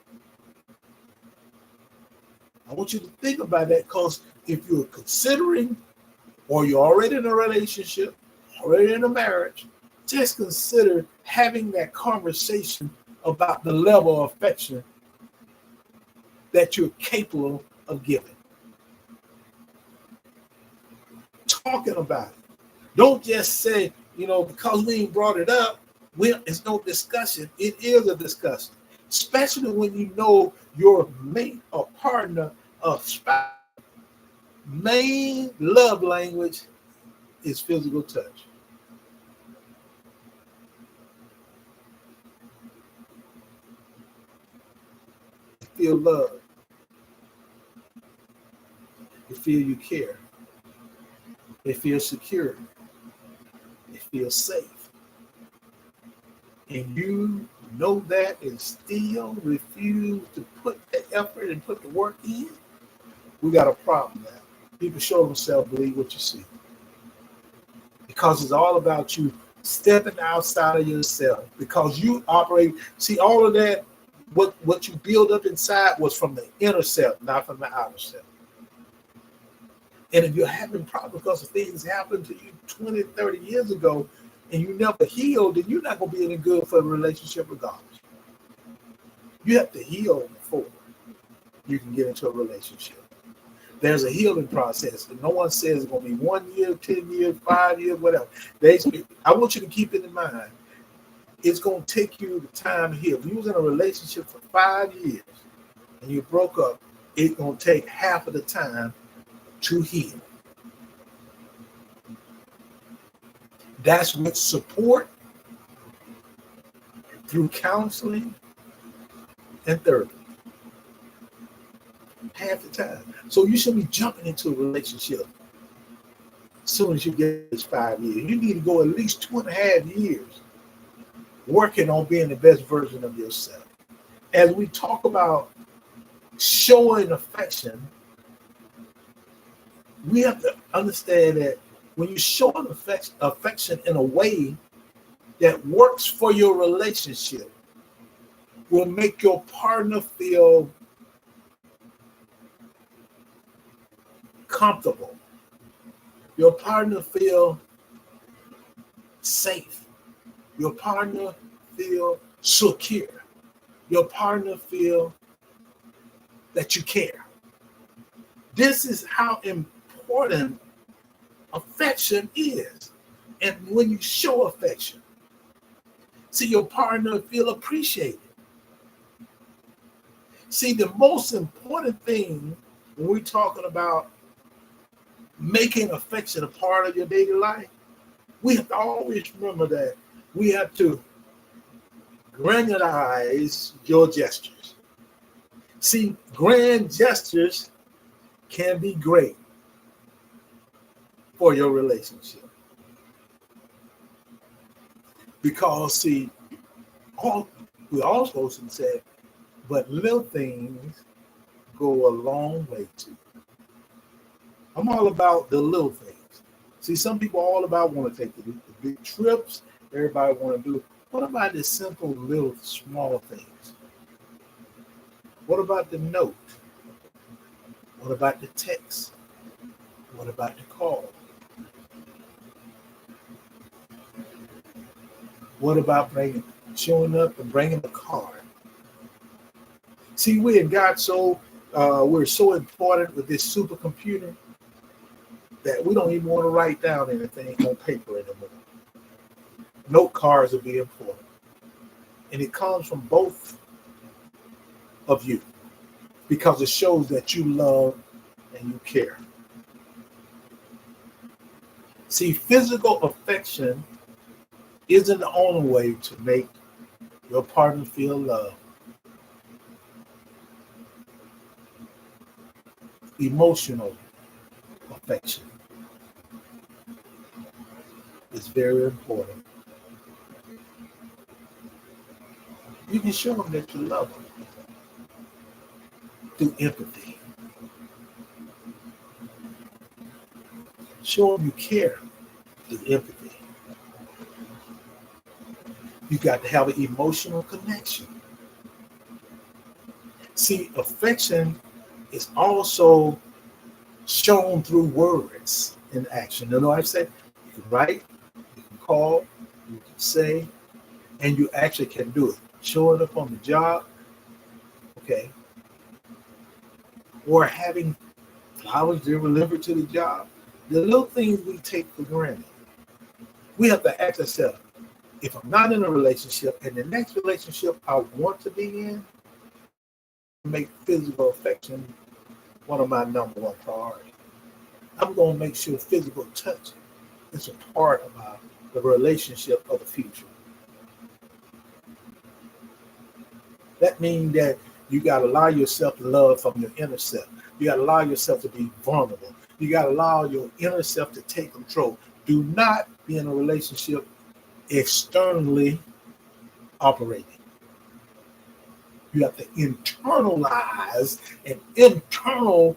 Speaker 2: I want you to think about that, because if you're considering or you're already in a relationship, already in a marriage, just consider having that conversation about the level of affection that you're capable of giving. Talking about it. Don't just say, because we ain't brought it up, it's no discussion. It is a discussion, especially when you know your mate or partner or spouse main love language is physical touch. You feel love. You feel you care. They feel secure. They feel safe. And you know that and still refuse to put the effort and put the work in, we got a problem now. People show themselves, believe what you see. Because it's all about you stepping outside of yourself. Because you operate, see, all of that, what you build up inside was from the inner self, not from the outer self. And if you're having problems because of things happened to you 20, 30 years ago, and you never healed, then you're not going to be any good for a relationship regardless. You have to heal before you can get into a relationship. There's a healing process. And no one says it's going to be 1 year, 10 years, 5 years, whatever. I want you to keep it in mind. It's going to take you the time to heal. If you was in a relationship for 5 years and you broke up, it's going to take half of the time to heal. That's with support, through counseling, and therapy. Half the time. So you shouldn't be jumping into a relationship as soon as you get this 5 years. You need to go at least 2.5 years working on being the best version of yourself. As we talk about showing affection, we have to understand that when you show an affection in a way that works for your relationship, will make your partner feel comfortable. Your partner feel safe. Your partner feel secure. Your partner feel that you care. This is how important affection is. And when you show affection, see, your partner feel appreciated. See, the most important thing when we're talking about making affection a part of your daily life, we have to always remember that we have to granularize your gestures. See, grand gestures can be great for your relationship. Because, see, we also said, but little things go a long way too. I'm all about the little things. See, some people all about want to take the big trips. Everybody want to do. What about the simple little small things? What about the note? What about the text? What about the call? What about showing up and bringing the card? See, we had got we're so important with this supercomputer that we don't even want to write down anything on paper anymore. Note cards will be important. And it comes from both of you because it shows that you love and you care. See, physical affection isn't the only way to make your partner feel loved. Emotional affection is very important. You can show them that you love them through empathy. Show them you care through empathy. You got to have an emotional connection. See, affection is also shown through words in action. You know what I said? You can write, you can call, you can say, and you actually can do it. Showing up on the job, okay, or having flowers delivered to the job. The little things we take for granted. We have to ask ourselves, if I'm not in a relationship and the next relationship I want to be in, make physical affection one of my number one priorities. I'm going to make sure physical touch is a part of the relationship of the future. That means that you got to allow yourself to love from your inner self. You got to allow yourself to be vulnerable. You got to allow your inner self to take control. Do not be in a relationship externally operating. You have to internalize and internal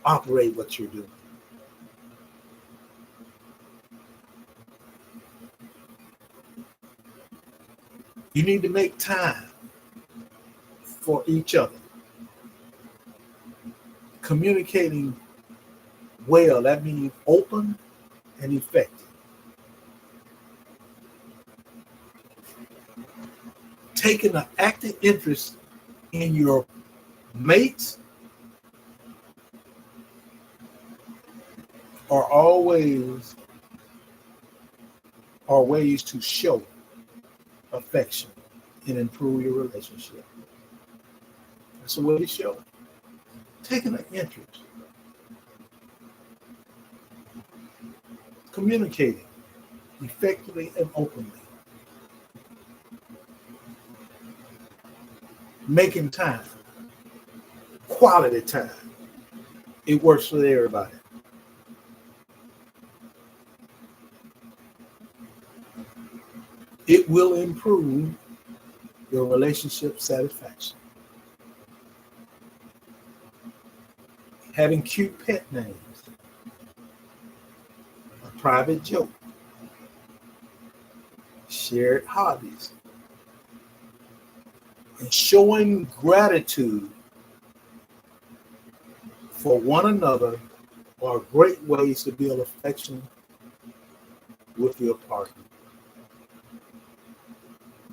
Speaker 2: operate what you're doing. You need to make time for each other. Communicating well, that means open and effective. Taking an active interest in your mates are ways to show affection and improve your relationship. That's a way to show. Taking an interest. Communicating effectively and openly. Making time. Quality time. It works for everybody. It will improve your relationship satisfaction. Having cute pet names. A private joke. Shared hobbies. And showing gratitude for one another are great ways to build affection with your partner.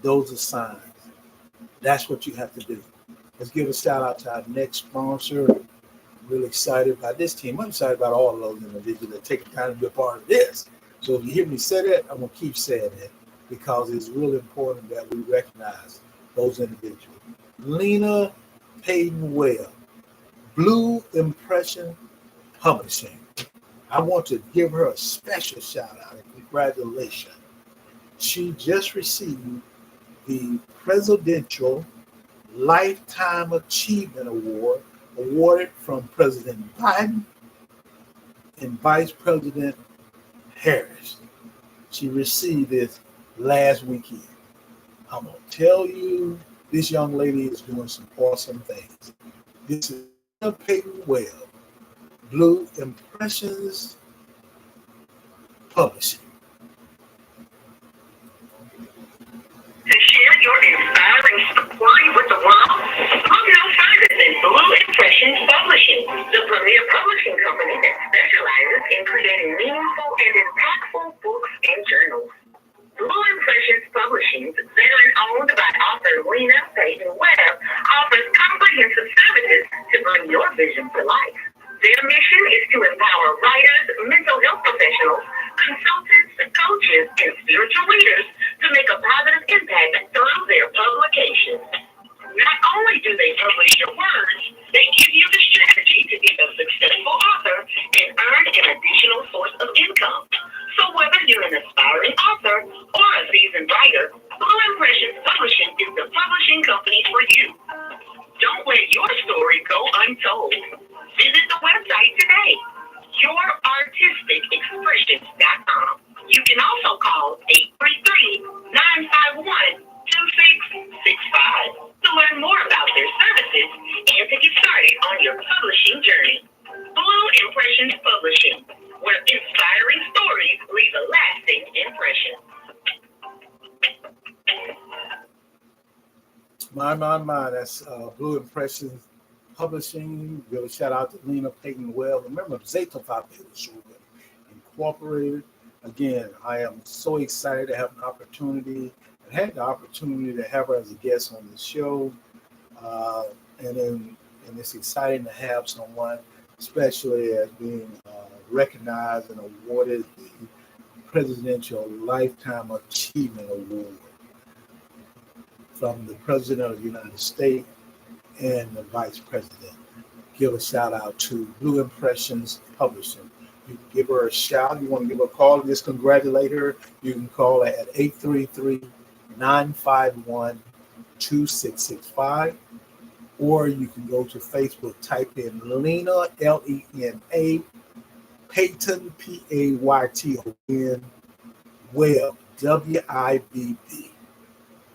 Speaker 2: Those are signs. That's what you have to do. Let's give a shout out to our next sponsor. I'm really excited about this team. I'm excited about all of those individuals that take the time to be a part of this. So if you hear me say that, I'm going to keep saying that because it's really important that we recognize those individuals. Lena Payton Webb, Blue Impression Publishing. I want to give her a special shout out and congratulations. She just received the Presidential Lifetime Achievement Award awarded from President Biden and Vice President Harris. She received this last weekend. I'm going to tell you, this young lady is doing some awesome things. This is Peyton Webb, Blue Impressions Publishing.
Speaker 1: To share your inspiring story with the world, look no further than Blue Impressions Publishing, the premier publishing company that specializes in creating meaningful and impactful books and journals. Blue Impressions Publishing, veteran-owned by author Lena Payton Webb, offers comprehensive services to bring your vision to life. Their mission is to empower writers, mental health professionals, consultants, coaches, and spiritual leaders to make a positive impact through their publications. Not only do they publish your words, they give you the strategy to be a successful author and earn an additional source of income. So whether you're an aspiring author or a seasoned writer, Blue Impressions Publishing is the publishing company for you. Don't let your story go untold. Visit the website today, yourartisticexpressions.com. You can also call 833-951-2665 to learn more about their services and to get started on your publishing journey. Blue Impressions Publishing, where inspiring stories leave a lasting impression.
Speaker 2: My. That's Blue Impressions Publishing. Give a shout out to Lena Payton Well. Remember, Zeta Foundation Incorporated. Again, I am so excited to have an opportunity. I had the opportunity to have her as a guest on the show. And it's exciting to have someone, especially as being recognized and awarded the Presidential Lifetime Achievement Award from the President of the United States and the Vice President. Give a shout out to Blue Impressions Publishing. You can give her a shout. You want to give her a call, just congratulate her. You can call her at 833-951-2665. Or you can go to Facebook, type in Lena, Lena, Payton, Payton, Webb, Wibb.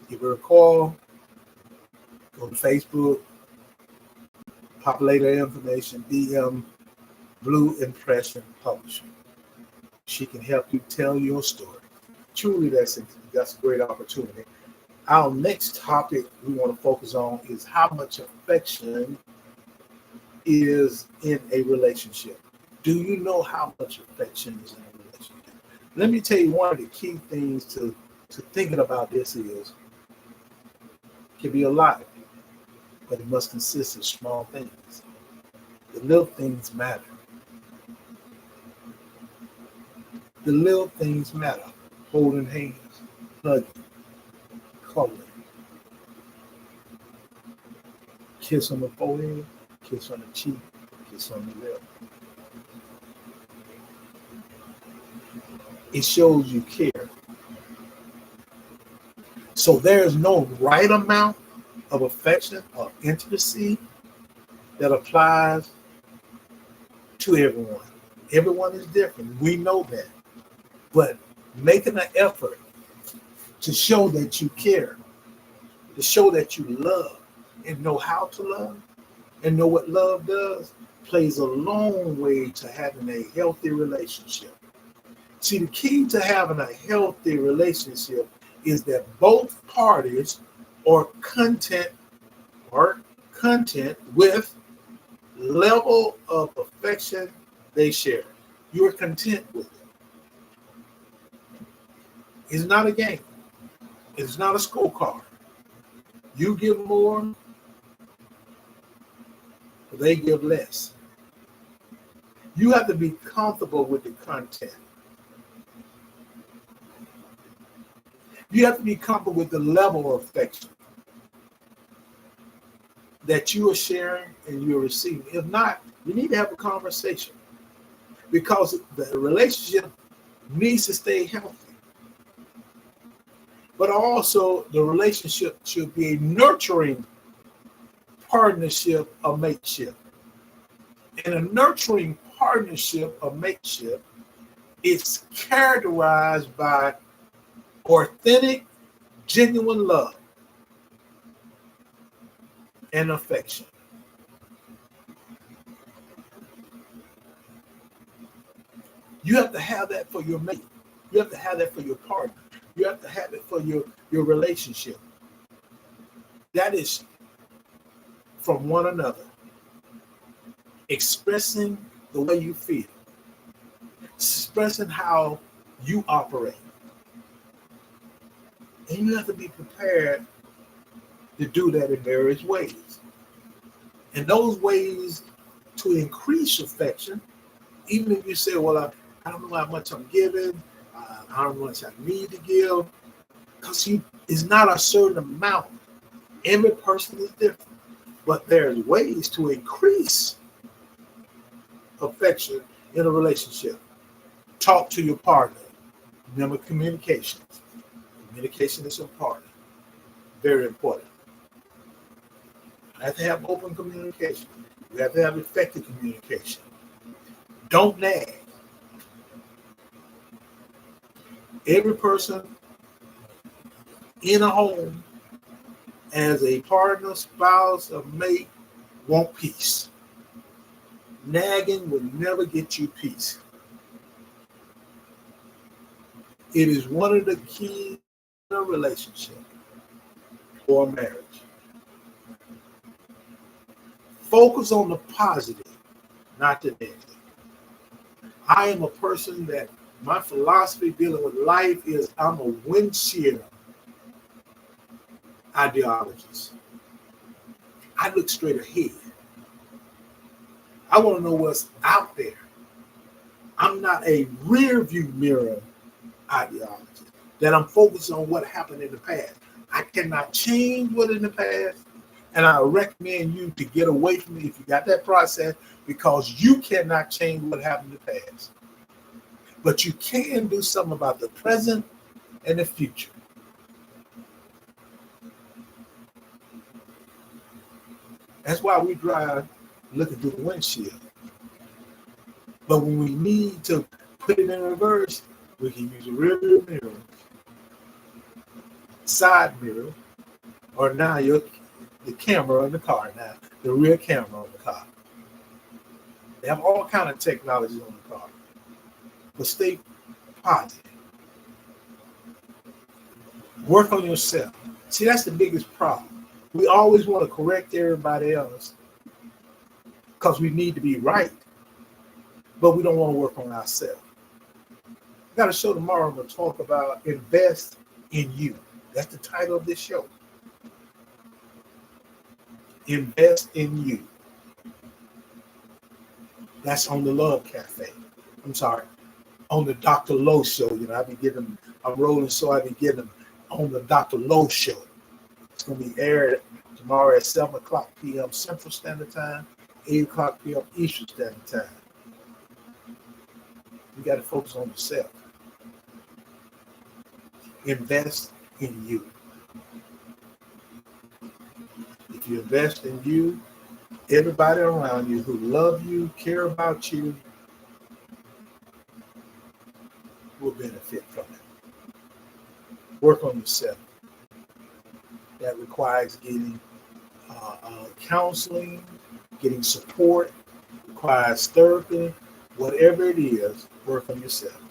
Speaker 2: Give her a call. Go to Facebook, populate her information, DM Blue Impression Publishing. She can help you tell your story. Truly, that's a great opportunity. Our next topic we want to focus on is how much affection is in a relationship. Do you know how much affection is in a relationship? Let me tell you, one of the key things to thinking about this is, it can be a lot, but it must consist of small things. The little things matter. The little things matter. Holding hands, hugging, cuddling, kiss on the forehead, kiss on the cheek, kiss on the lip. It shows you care. So there's no right amount of affection or intimacy that applies to everyone. Everyone is different. We know that. But making an effort to show that you care, to show that you love and know how to love and know what love does, plays a long way to having a healthy relationship. See, the key to having a healthy relationship is that both parties are content with level of affection they share. You're content with it. It's not a game. It's not a scorecard. You give more, they give less. You have to be comfortable with the content. You have to be comfortable with the level of affection that you are sharing and you're receiving. If not, you need to have a conversation because the relationship needs to stay healthy. But also the relationship should be a nurturing partnership or mateship. And a nurturing partnership or mateship is characterized by authentic, genuine love and affection. You have to have that for your mate. You have to have that for your partner. You have to have it for your relationship. That is from one another. Expressing the way you feel. Expressing how you operate. And you have to be prepared to do that in various ways. And those ways to increase affection, even if you say, well, I don't know how much I'm giving, I don't know how much I need to give, because it's not a certain amount. Every person is different. But there's ways to increase affection in a relationship. Talk to your partner. Remember communication. Communication is important, very important. You have to have open communication. You have to have effective communication. Don't nag. Every person in a home as a partner, spouse, or mate want peace. Nagging will never get you peace. It is one of the keys to a relationship or marriage. Focus on the positive, not the negative. I am a person that my philosophy dealing with life is I'm a windshield ideologist. I look straight ahead. I want to know what's out there. I'm not a rear view mirror ideologist that I'm focused on what happened in the past. I cannot change what in the past, and I recommend you to get away from it if you got that process, because you cannot change what happened in the past. But you can do something about the present and the future. That's why we drive looking through the windshield. But when we need to put it in reverse, we can use a rear view mirror, side mirror, or now the camera in the car now, the rear camera on the car. They have all kind of technology on the car. But stay positive. Work on yourself. See, that's the biggest problem. We always want to correct everybody else because we need to be right, but we don't want to work on ourselves. I got a show tomorrow. I'm going to talk about invest in you. That's the title of this show. Invest in you. That's on the Love Cafe. I'm sorry. On the Dr. Lowe show. You know, I'm rolling, so I be getting them on the Dr. Lowe show. It's going to be aired tomorrow at 7 o'clock p.m. Central Standard Time, 8 o'clock p.m. Eastern Standard Time. You got to focus on yourself. Invest in you. If you invest in you, everybody around you who love you, care about you, will benefit from it. Work on yourself. That requires getting counseling, getting support, requires therapy, whatever it is, work on yourself.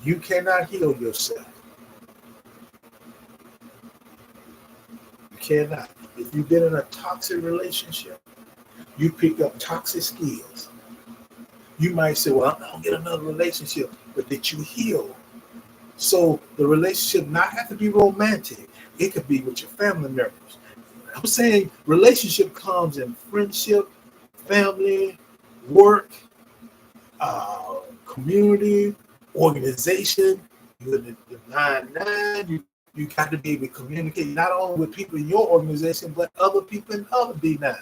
Speaker 2: You cannot heal yourself. You cannot. If you've been in a toxic relationship, you pick up toxic skills. You might say, well, I'm going to get another relationship, but did you heal? So the relationship not have to be romantic. It could be with your family members. I'm saying relationship comes in friendship, family, work, community, organization. You're the 9-9. You got to be able to communicate not only with people in your organization, but other people in other D9.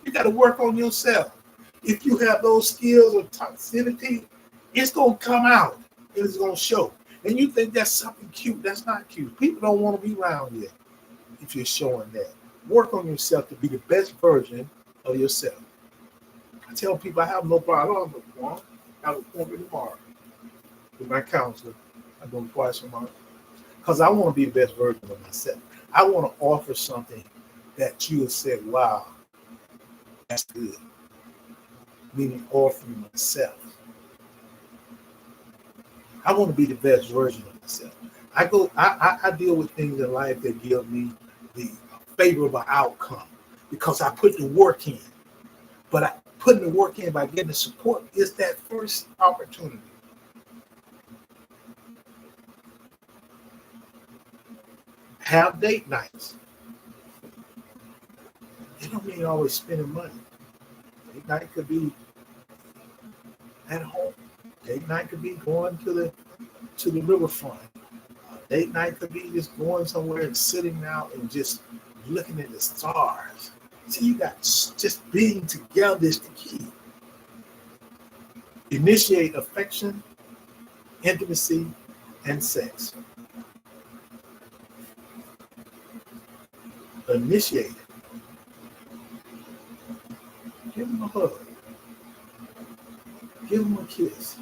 Speaker 2: You got to work on yourself. If you have those skills of toxicity, it's going to come out. It's going to show. And you think that's something cute. That's not cute. People don't want to be around you if you're showing that. Work on yourself to be the best version of yourself. I tell people I have no problem. I don't have no problem. I have an appointment tomorrow with my counselor. I go twice a month because I want to be the best version of myself. I want to offer something that you have said, wow, that's good. Meaning offering myself. I want to be the best version of myself. I deal with things in life that give me the favorable outcome because I put the work in. But putting the work in by getting the support is that first opportunity. Have date nights. It don't mean always spending money. Date night could be at home. Date night could be going to the riverfront. Date night could be just going somewhere and sitting out and just looking at the stars. See, you got just being together is the key. If Initiate affection, intimacy, and sex. Initiate it. Give them a hug. Give them a kiss.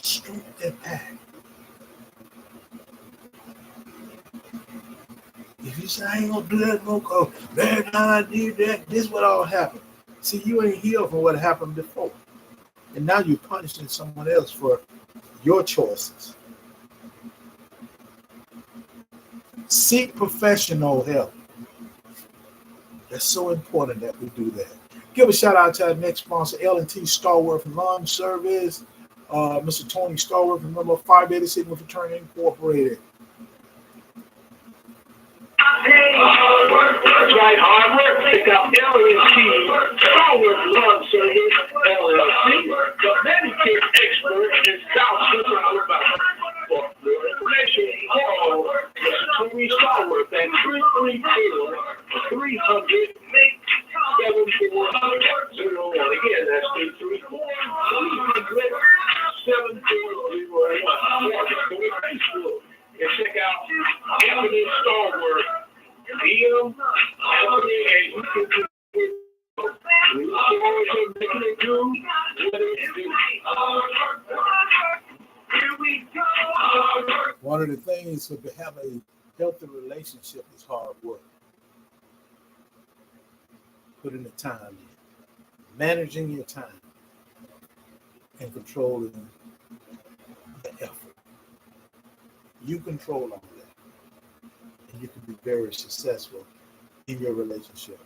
Speaker 2: Stroke their back. If you say, I ain't gonna do that no more, man, I did that, this what all happened. See, you ain't healed from what happened before. And now you're punishing someone else for your choices. Seek professional help. That's so important that we do that. Give a shout out to our next sponsor, L&T Starworth Lawn Service. Mr. Tony Starworth, number 586 Fraternity Incorporated.
Speaker 3: That's right, hard work. Pick up L&T Starworth Lawn Service, LLC, the Medicare expert in South Central Alabama. For more information, call Mr. Tony Starworth at 334-300-7401. Again, that's 334-300-7401. And check out Anthony Starworth. DM Anthony, and you can do
Speaker 2: One of the things to have a healthy relationship is hard work. Putting the time in, managing your time, and controlling the effort. You control all that, and you can be very successful in your relationship.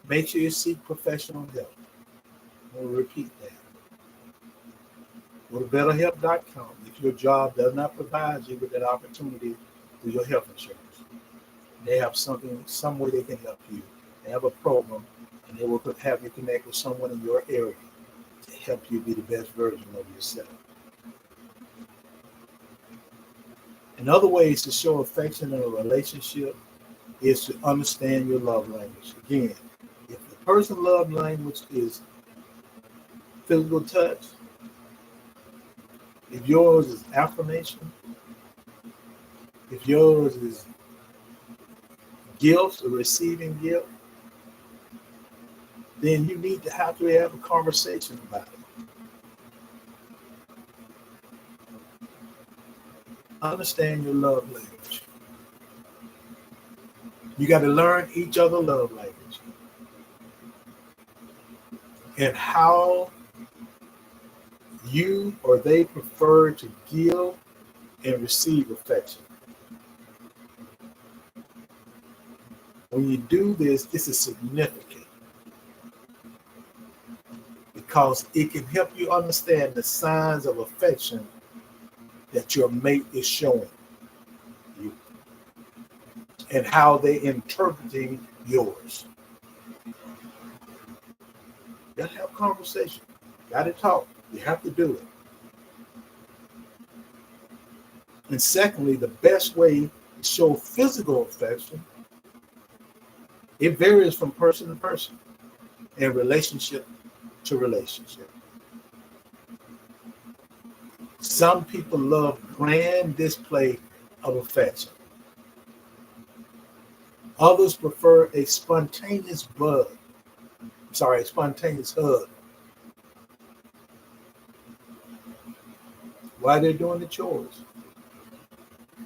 Speaker 2: Make sure you seek professional help. We'll repeat that. Go to betterhelp.com if your job does not provide you with that opportunity through your health insurance. They have some way they can help you. They have a program, and they will have you connect with someone in your area to help you be the best version of yourself. Another ways to show affection in a relationship is to understand your love language. Again, if the person's love language is physical touch, if yours is affirmation, if yours is gifts or receiving gifts, then you need to have a conversation about it. Understand your love language. You got to learn each other's love language and how you or they prefer to give and receive affection. When you do this, this is significant because it can help you understand the signs of affection that your mate is showing you and how they interpreting yours. You got to have conversation. Got to talk. You have to do it. And secondly, the best way to show physical affection, it varies from person to person and relationship to relationship. Some people love grand display of affection. Others prefer a spontaneous hug. While they're doing the chores,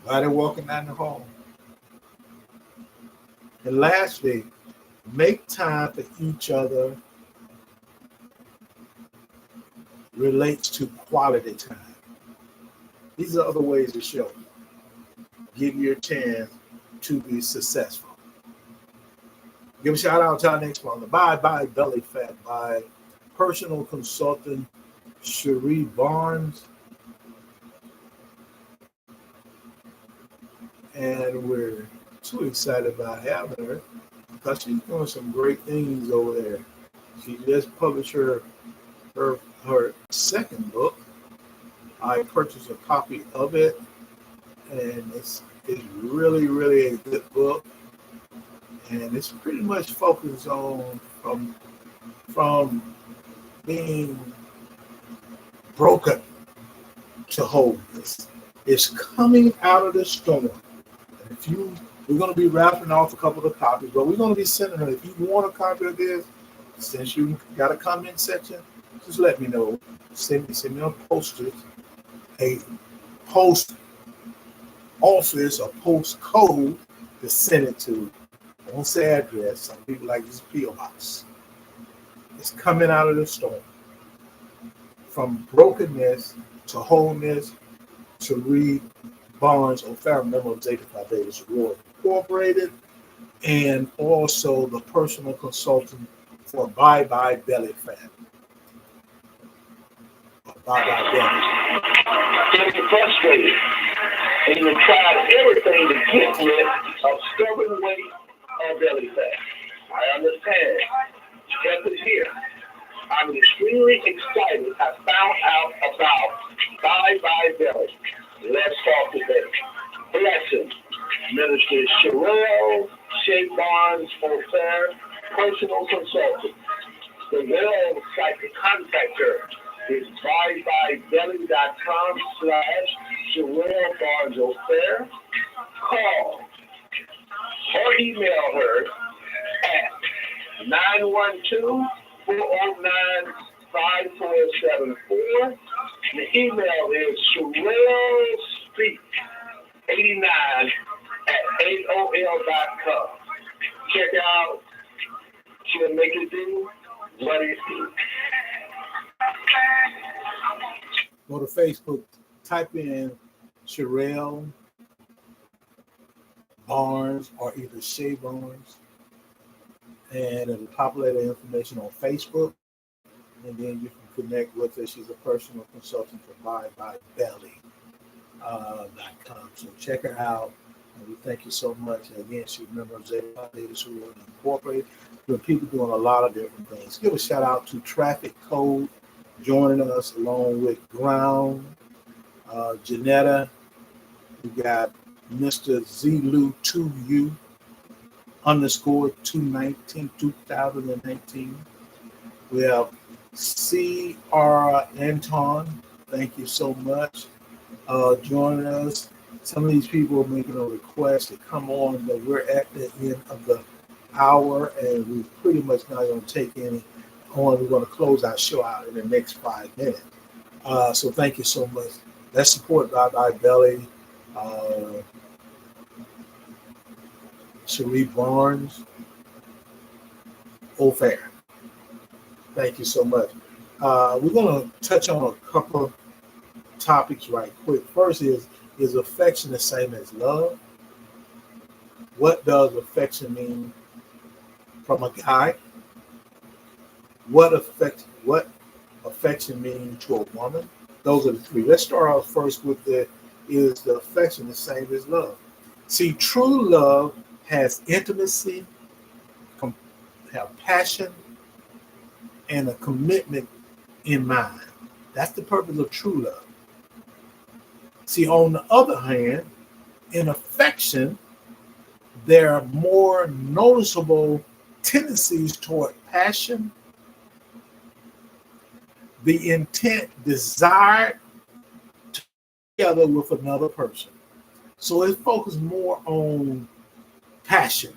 Speaker 2: while they're walking down the hall. And lastly, make time for each other relates to quality time. These are other ways to show. Give you a chance to be successful. Give a shout out to our next one. Bye Belly Fat by personal consultant Cherie Barnes. And we're too excited about having her because she's doing some great things over there. She just published her second book. I purchased a copy of it, and it's really, really a good book. And it's pretty much focused on from being broken to wholeness. It's coming out of the storm. We're going to be wrapping off a couple of copies, but we're going to be sending them. If you want a copy of this, since you got a comment section, just let me know. Send me a postage, a post office or post code to send it to. I won't say address. Some people like this P.O. box. It's coming out of the storm. From brokenness to wholeness, to read Barnes O'Farrell, member of Zeta Phi Beta Sorority Incorporated, and also the personal consultant for Bye Bye Belly family. Bye Bye Belly.
Speaker 3: Getting frustrated, and you tried everything to get rid of stubborn weight or belly fat. I understand. Step is here. I'm extremely excited. I found out about Bye Bye Belly. Let's talk today. Blessings. Minister Sherelle Shea Barnes O'Fair, personal consultant. The website to contact her is byebyebelly.com/Sherelle Barnes O'Fair. Call or email her at 912-409-5474. The email is SherelleSpeak89@AOL.com. Check out. She'll make it do what it do.
Speaker 2: Go to Facebook, type in Sherelle Barnes or either Shea Barnes, and it'll populate the information on Facebook, and then you can connect with her. She's a personal consultant for byebyebelly.com. So check her out, and we thank you so much. And again, she's a member of Zeta Phi Beta Sorority Incorporated. There are people doing a lot of different things. Give a shout out to Traffic Code joining us along with Ground, Janetta. We got Mr. Zulu2U _2019. We have C.R. Anton. Thank you so much. Joining us. Some of these people are making a request to come on, but we're at the end of the hour, and we're pretty much not going to take any on. We're going to close our show out in the next 5 minutes. So thank you so much. Let's support Bye Bye Belly. Cherie Barnes O'Fair. Thank you so much. We're going to touch on a couple of topics right quick. First is affection the same as love? What does affection mean from a guy? What affection mean to a woman? Those are the three. Let's start off first with is the affection the same as love? See, true love has intimacy, have passion, and a commitment in mind. That's the purpose of true love. See, on the other hand, in affection, there are more noticeable tendencies toward passion, the intent, desire to be together with another person. So it focuses more on passion.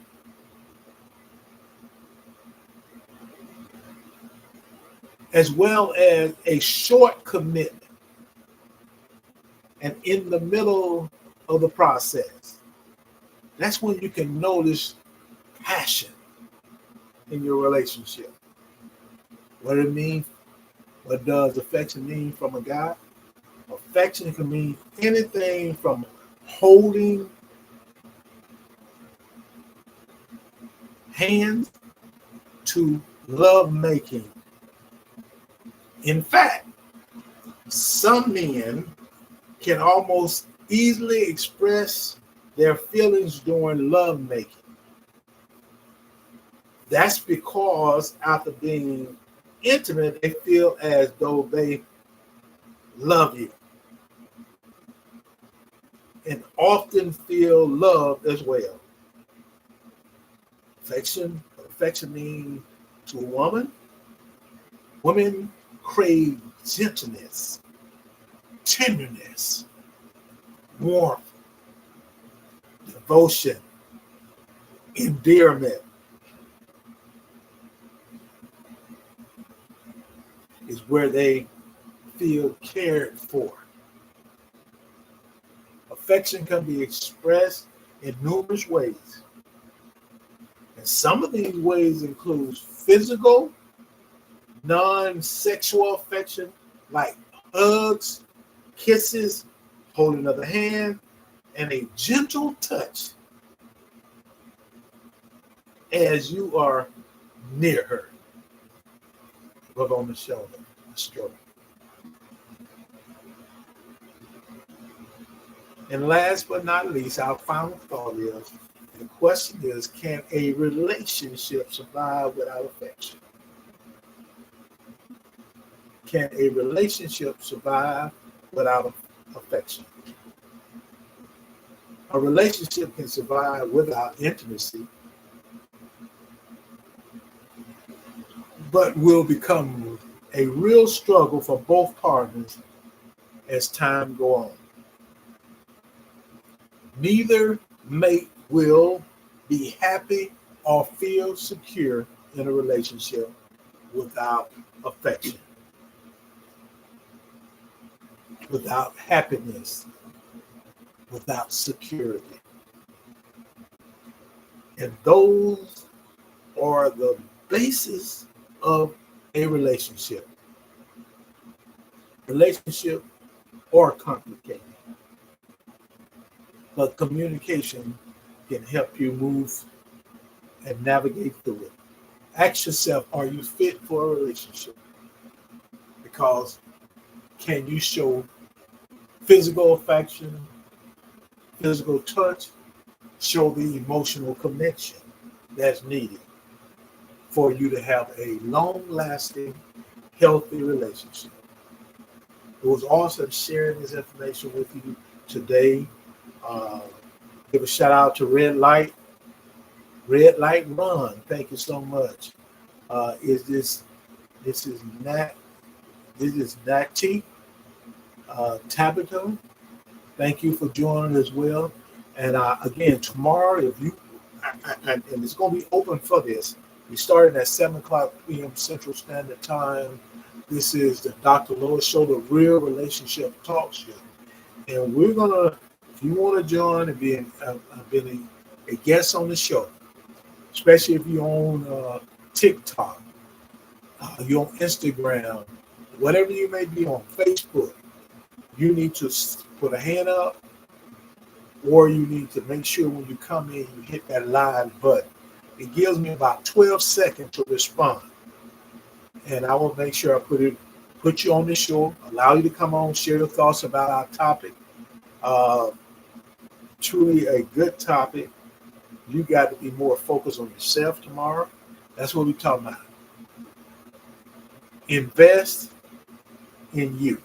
Speaker 2: As well as a short commitment. And in the middle of the process, that's when you can notice passion in your relationship. What it means, what does affection mean from a guy? Affection can mean anything from holding hands to love making. In fact, some men can almost easily express their feelings during love making. That's because after being intimate, they feel as though they love you and often feel loved as well. Affection means to a woman. Women crave gentleness, tenderness, warmth, devotion, endearment. Is where they feel cared for. Affection can be expressed in numerous ways. And some of these ways include physical, non-sexual affection, like hugs, kisses, holding of the hand, and a gentle touch as you are near her. Rub on the shoulder, a stroke. And last but not least, our final thought is, the question is, can a relationship survive without affection? Can a relationship survive without affection? A relationship can survive without intimacy, but will become a real struggle for both partners as time goes on. Neither mate will be happy or feel secure in a relationship without affection, without happiness, without security. And those are the basis of a relationship. Relationship are complicated, but communication can help you move and navigate through it. Ask yourself, are you fit for a relationship? Because can you show physical affection, physical touch, show the emotional connection that's needed for you to have a long-lasting, healthy relationship? It was awesome sharing this information with you today. Give a shout out to Red Light Run. Thank you so much. This is Nati Tabitha. Thank you for joining as well. And again, tomorrow, and it's going to be open for this. We started at 7 o'clock p.m. Central Standard Time. This is the Dr. Lois Show, the Real Relationship Talk Show. And we're going to, if you want to join and be a guest on the show, especially if you're on TikTok, you're on Instagram, whatever you may be on Facebook, you need to put a hand up, or you need to make sure when you come in, you hit that live button. It gives me about 12 seconds to respond. And I will make sure I put you on the show, allow you to come on, share your thoughts about our topic. Truly a good topic. You got to be more focused on yourself tomorrow. That's what we're talking about. Invest in you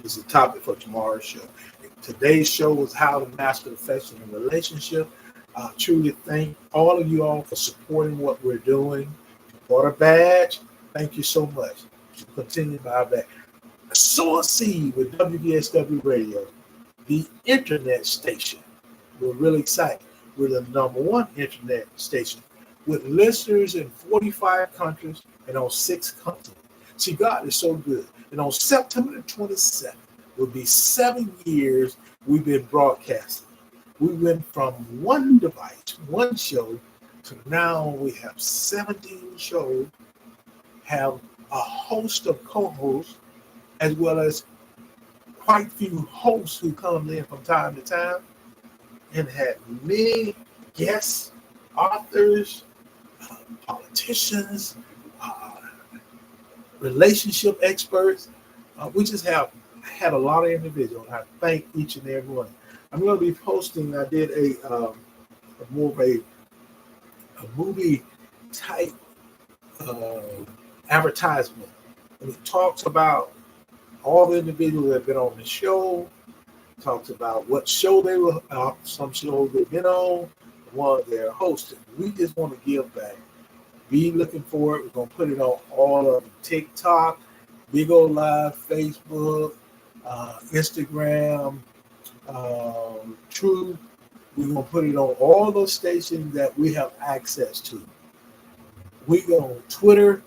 Speaker 2: is the topic for tomorrow's show. Today's show is how to master affection in a relationship. I truly thank all of you all for supporting what we're doing. Bought a badge, thank you so much. Continue to buy a badge. Sow a seed with WVSW Radio, the internet station. We're really excited. We're the #1 internet station with listeners in 45 countries and on 6 continents. See, God is so good. And on September the 27th, will be 7 years we've been broadcasting. We went from one device, one show, to now we have 17 shows, have a host of co-hosts, as well as quite a few hosts who come in from time to time, and had many guests, authors, politicians, relationship experts. We just have had a lot of individuals. I thank each and every one. I'm going to be posting. I did a more of a movie type advertisement, and it talks about all the individuals that have been on the show. It talks about what show they were, some shows they've been on, the one they're hosting. We just want to give back, Be looking for it. We're going to put it on all of TikTok, Big O Live, Facebook, Instagram, True. We're going to put it on all those stations that we have access to. We go on Twitter,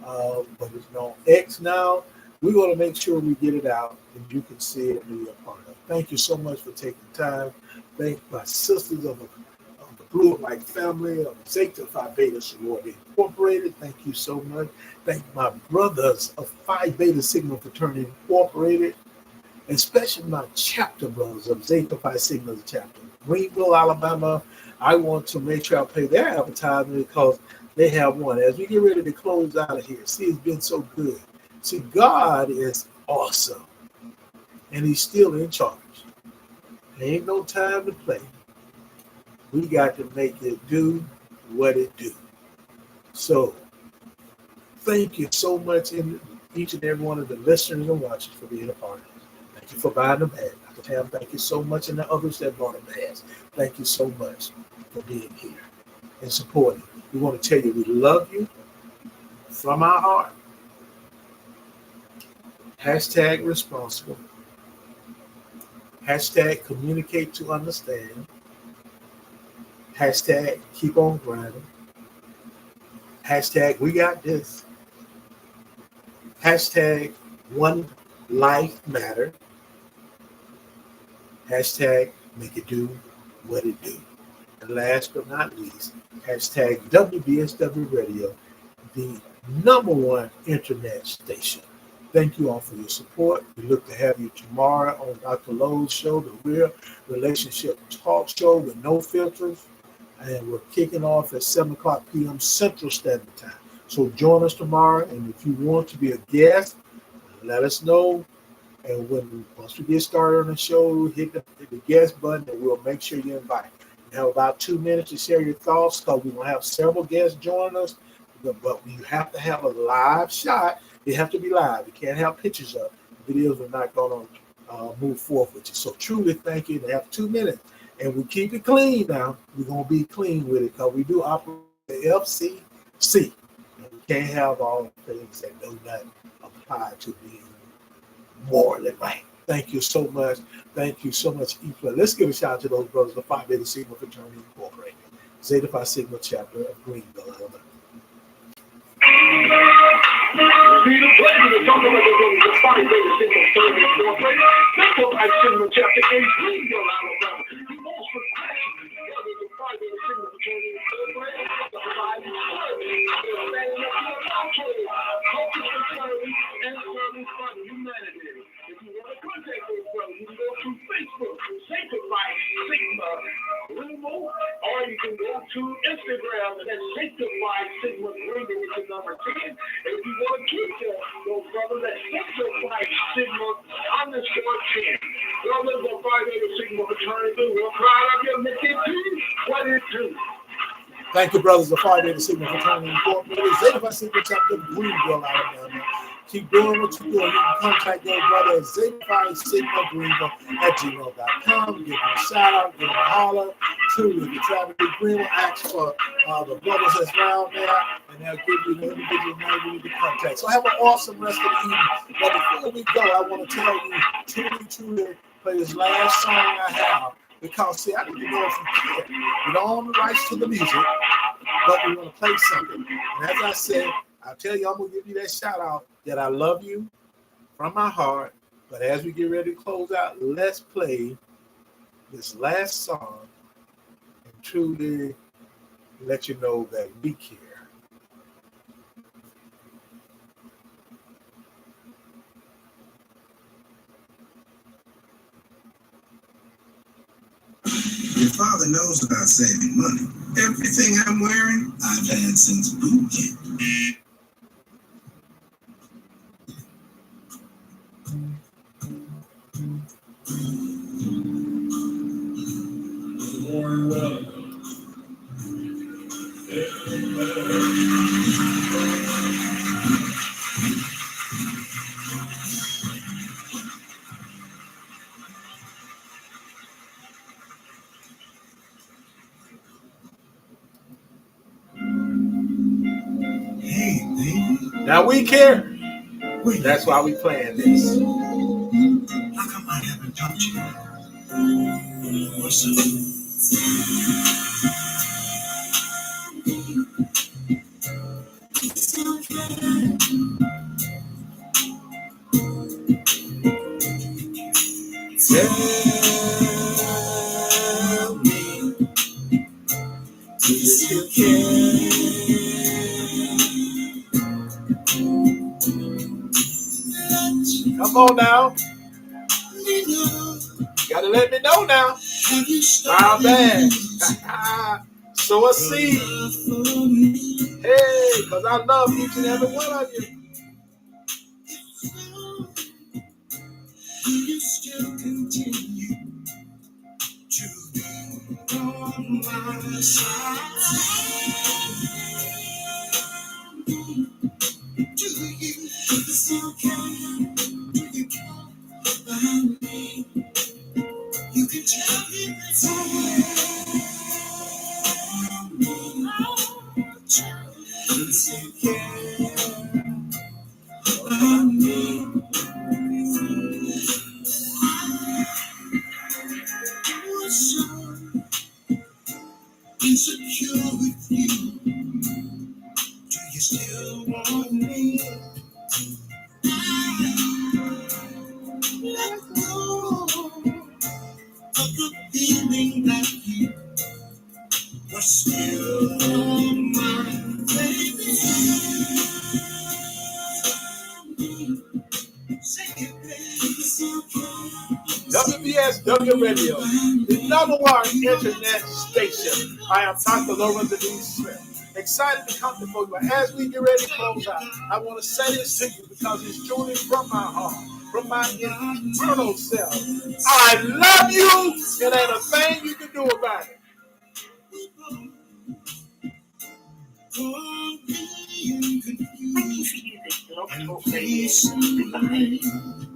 Speaker 2: but it's on X now. We're going to make sure we get it out and you can see it and be a part of it. Thank you so much for taking time. Thank my sisters of the Blue and White family of Sanctified Beta Sorority Incorporated. Thank you so much. Thank my brothers of Phi Beta Sigma Fraternity Incorporated, and especially my chapter brothers of Zeta Phi Sigma chapter. Greenville, Alabama. I want to make sure I pay their advertisement because they have one. As we get ready to close out of here, see, it's been so good. See, God is awesome, and He's still in charge. There ain't no time to play. We got to make it do what it do. So, thank you so much, in each and every one of the listeners and watchers for being a part of it. Thank you for buying the bag. Dr. Tam, thank you so much, and the others that bought the bags. Thank you so much for being here and supporting. We want to tell you we love you from our heart. Hashtag responsible. Hashtag communicate to understand. Hashtag keep on grinding. Hashtag we got this. Hashtag one life matter. Hashtag make it do what it do. And last but not least, hashtag WVSW Radio, the #1 internet station. Thank you all for your support. We look to have you tomorrow on Dr. Lowe's show, the Real Relationship Talk Show with no filters. And we're kicking off at 7 o'clock p.m. Central Standard Time. So join us tomorrow. And if you want to be a guest, let us know. And once we get started on the show, hit the guest button and we'll make sure you're invited. You have about 2 minutes to share your thoughts because we're going to have several guests join us. But you have to have a live shot. They have to be live. You can't have pictures up. Videos are not going to move forward with you. So truly thank you. They have 2 minutes. And we keep it clean now. We're going to be clean with it because we do operate the FCC. And we can't have all the things that do not apply to being morally right. Thank you so much. Thank you so much, E-Play. Let's give a shout out to those brothers, the Phi Beta Sigma Fraternity Incorporated, Zeta Phi Sigma chapter of Greenville, Alabama.
Speaker 3: It's been a pleasure to talk about the Phi Beta Sigma Fraternity Incorporated. Zeta Phi Sigma chapter in Greenville, Alabama. The most progressive brothers of Phi Beta Sigma Fraternity Incorporated. The Phi Beta and serving for humanity. If you want to contact those brothers, you can go through Facebook, Sanctified Sigma Greenville, or you can go to Instagram, and that's Sanctified Sigma Greenville, which is number 10. And if you want to keep those brothers, that's Sanctified Sigma _10. Brothers of Phi Beta Sigma Fraternity, we're proud of you. Make it do what it do.
Speaker 2: Thank you, brothers of Phi Beta Sigma Fraternity Incorporated, Zeta Phi Sigma chapter of Greenville, Alabama. Keep doing what you're doing. You can contact your brother at Zeta Phi Sigma Greenville at gmail.com. Give them a shout out, give them a holler. Truly, if you travel to Greenville, ask for the brothers that's around there, and they'll give you the individual name you need to contact. So have an awesome rest of the evening. But before we go, I want to tell you, truly, play this last song I have. Because, see, I need to know if you care. We don't own the rights to the music, but we want to play something. And as I said, I'll tell you, I'm going to give you that shout out that I love you from my heart. But as we get ready to close out, let's play this last song and truly let you know that we care.
Speaker 4: Your father knows about saving money. Everything I'm wearing, I've had since boot camp.
Speaker 3: Warren Well.
Speaker 2: Now we care. That's why we playing this.
Speaker 4: How come I haven't talked to you? What's up?
Speaker 2: Tell me, do you still care? Come on now. You gotta let me know now. My bad. Sow a seed. Hey, because I love each and every one of you.
Speaker 4: Do you still continue to be on my side? Do you still care? Do you care about me? You can tell me do you still care about me? So insecure with you. Do you still want me? Let go of the feeling that you were still mine, baby. Say it, baby.
Speaker 2: WVSW Radio, the number one internet station. I am Dr. Lawrence Denise Smith. Excited to come before you. As we get ready to close out, I want to say this to you because it's truly from my heart, from my internal self. I love you. It ain't a thing you can do about it.
Speaker 1: Thank you for using Blog Talk Radio. Goodbye.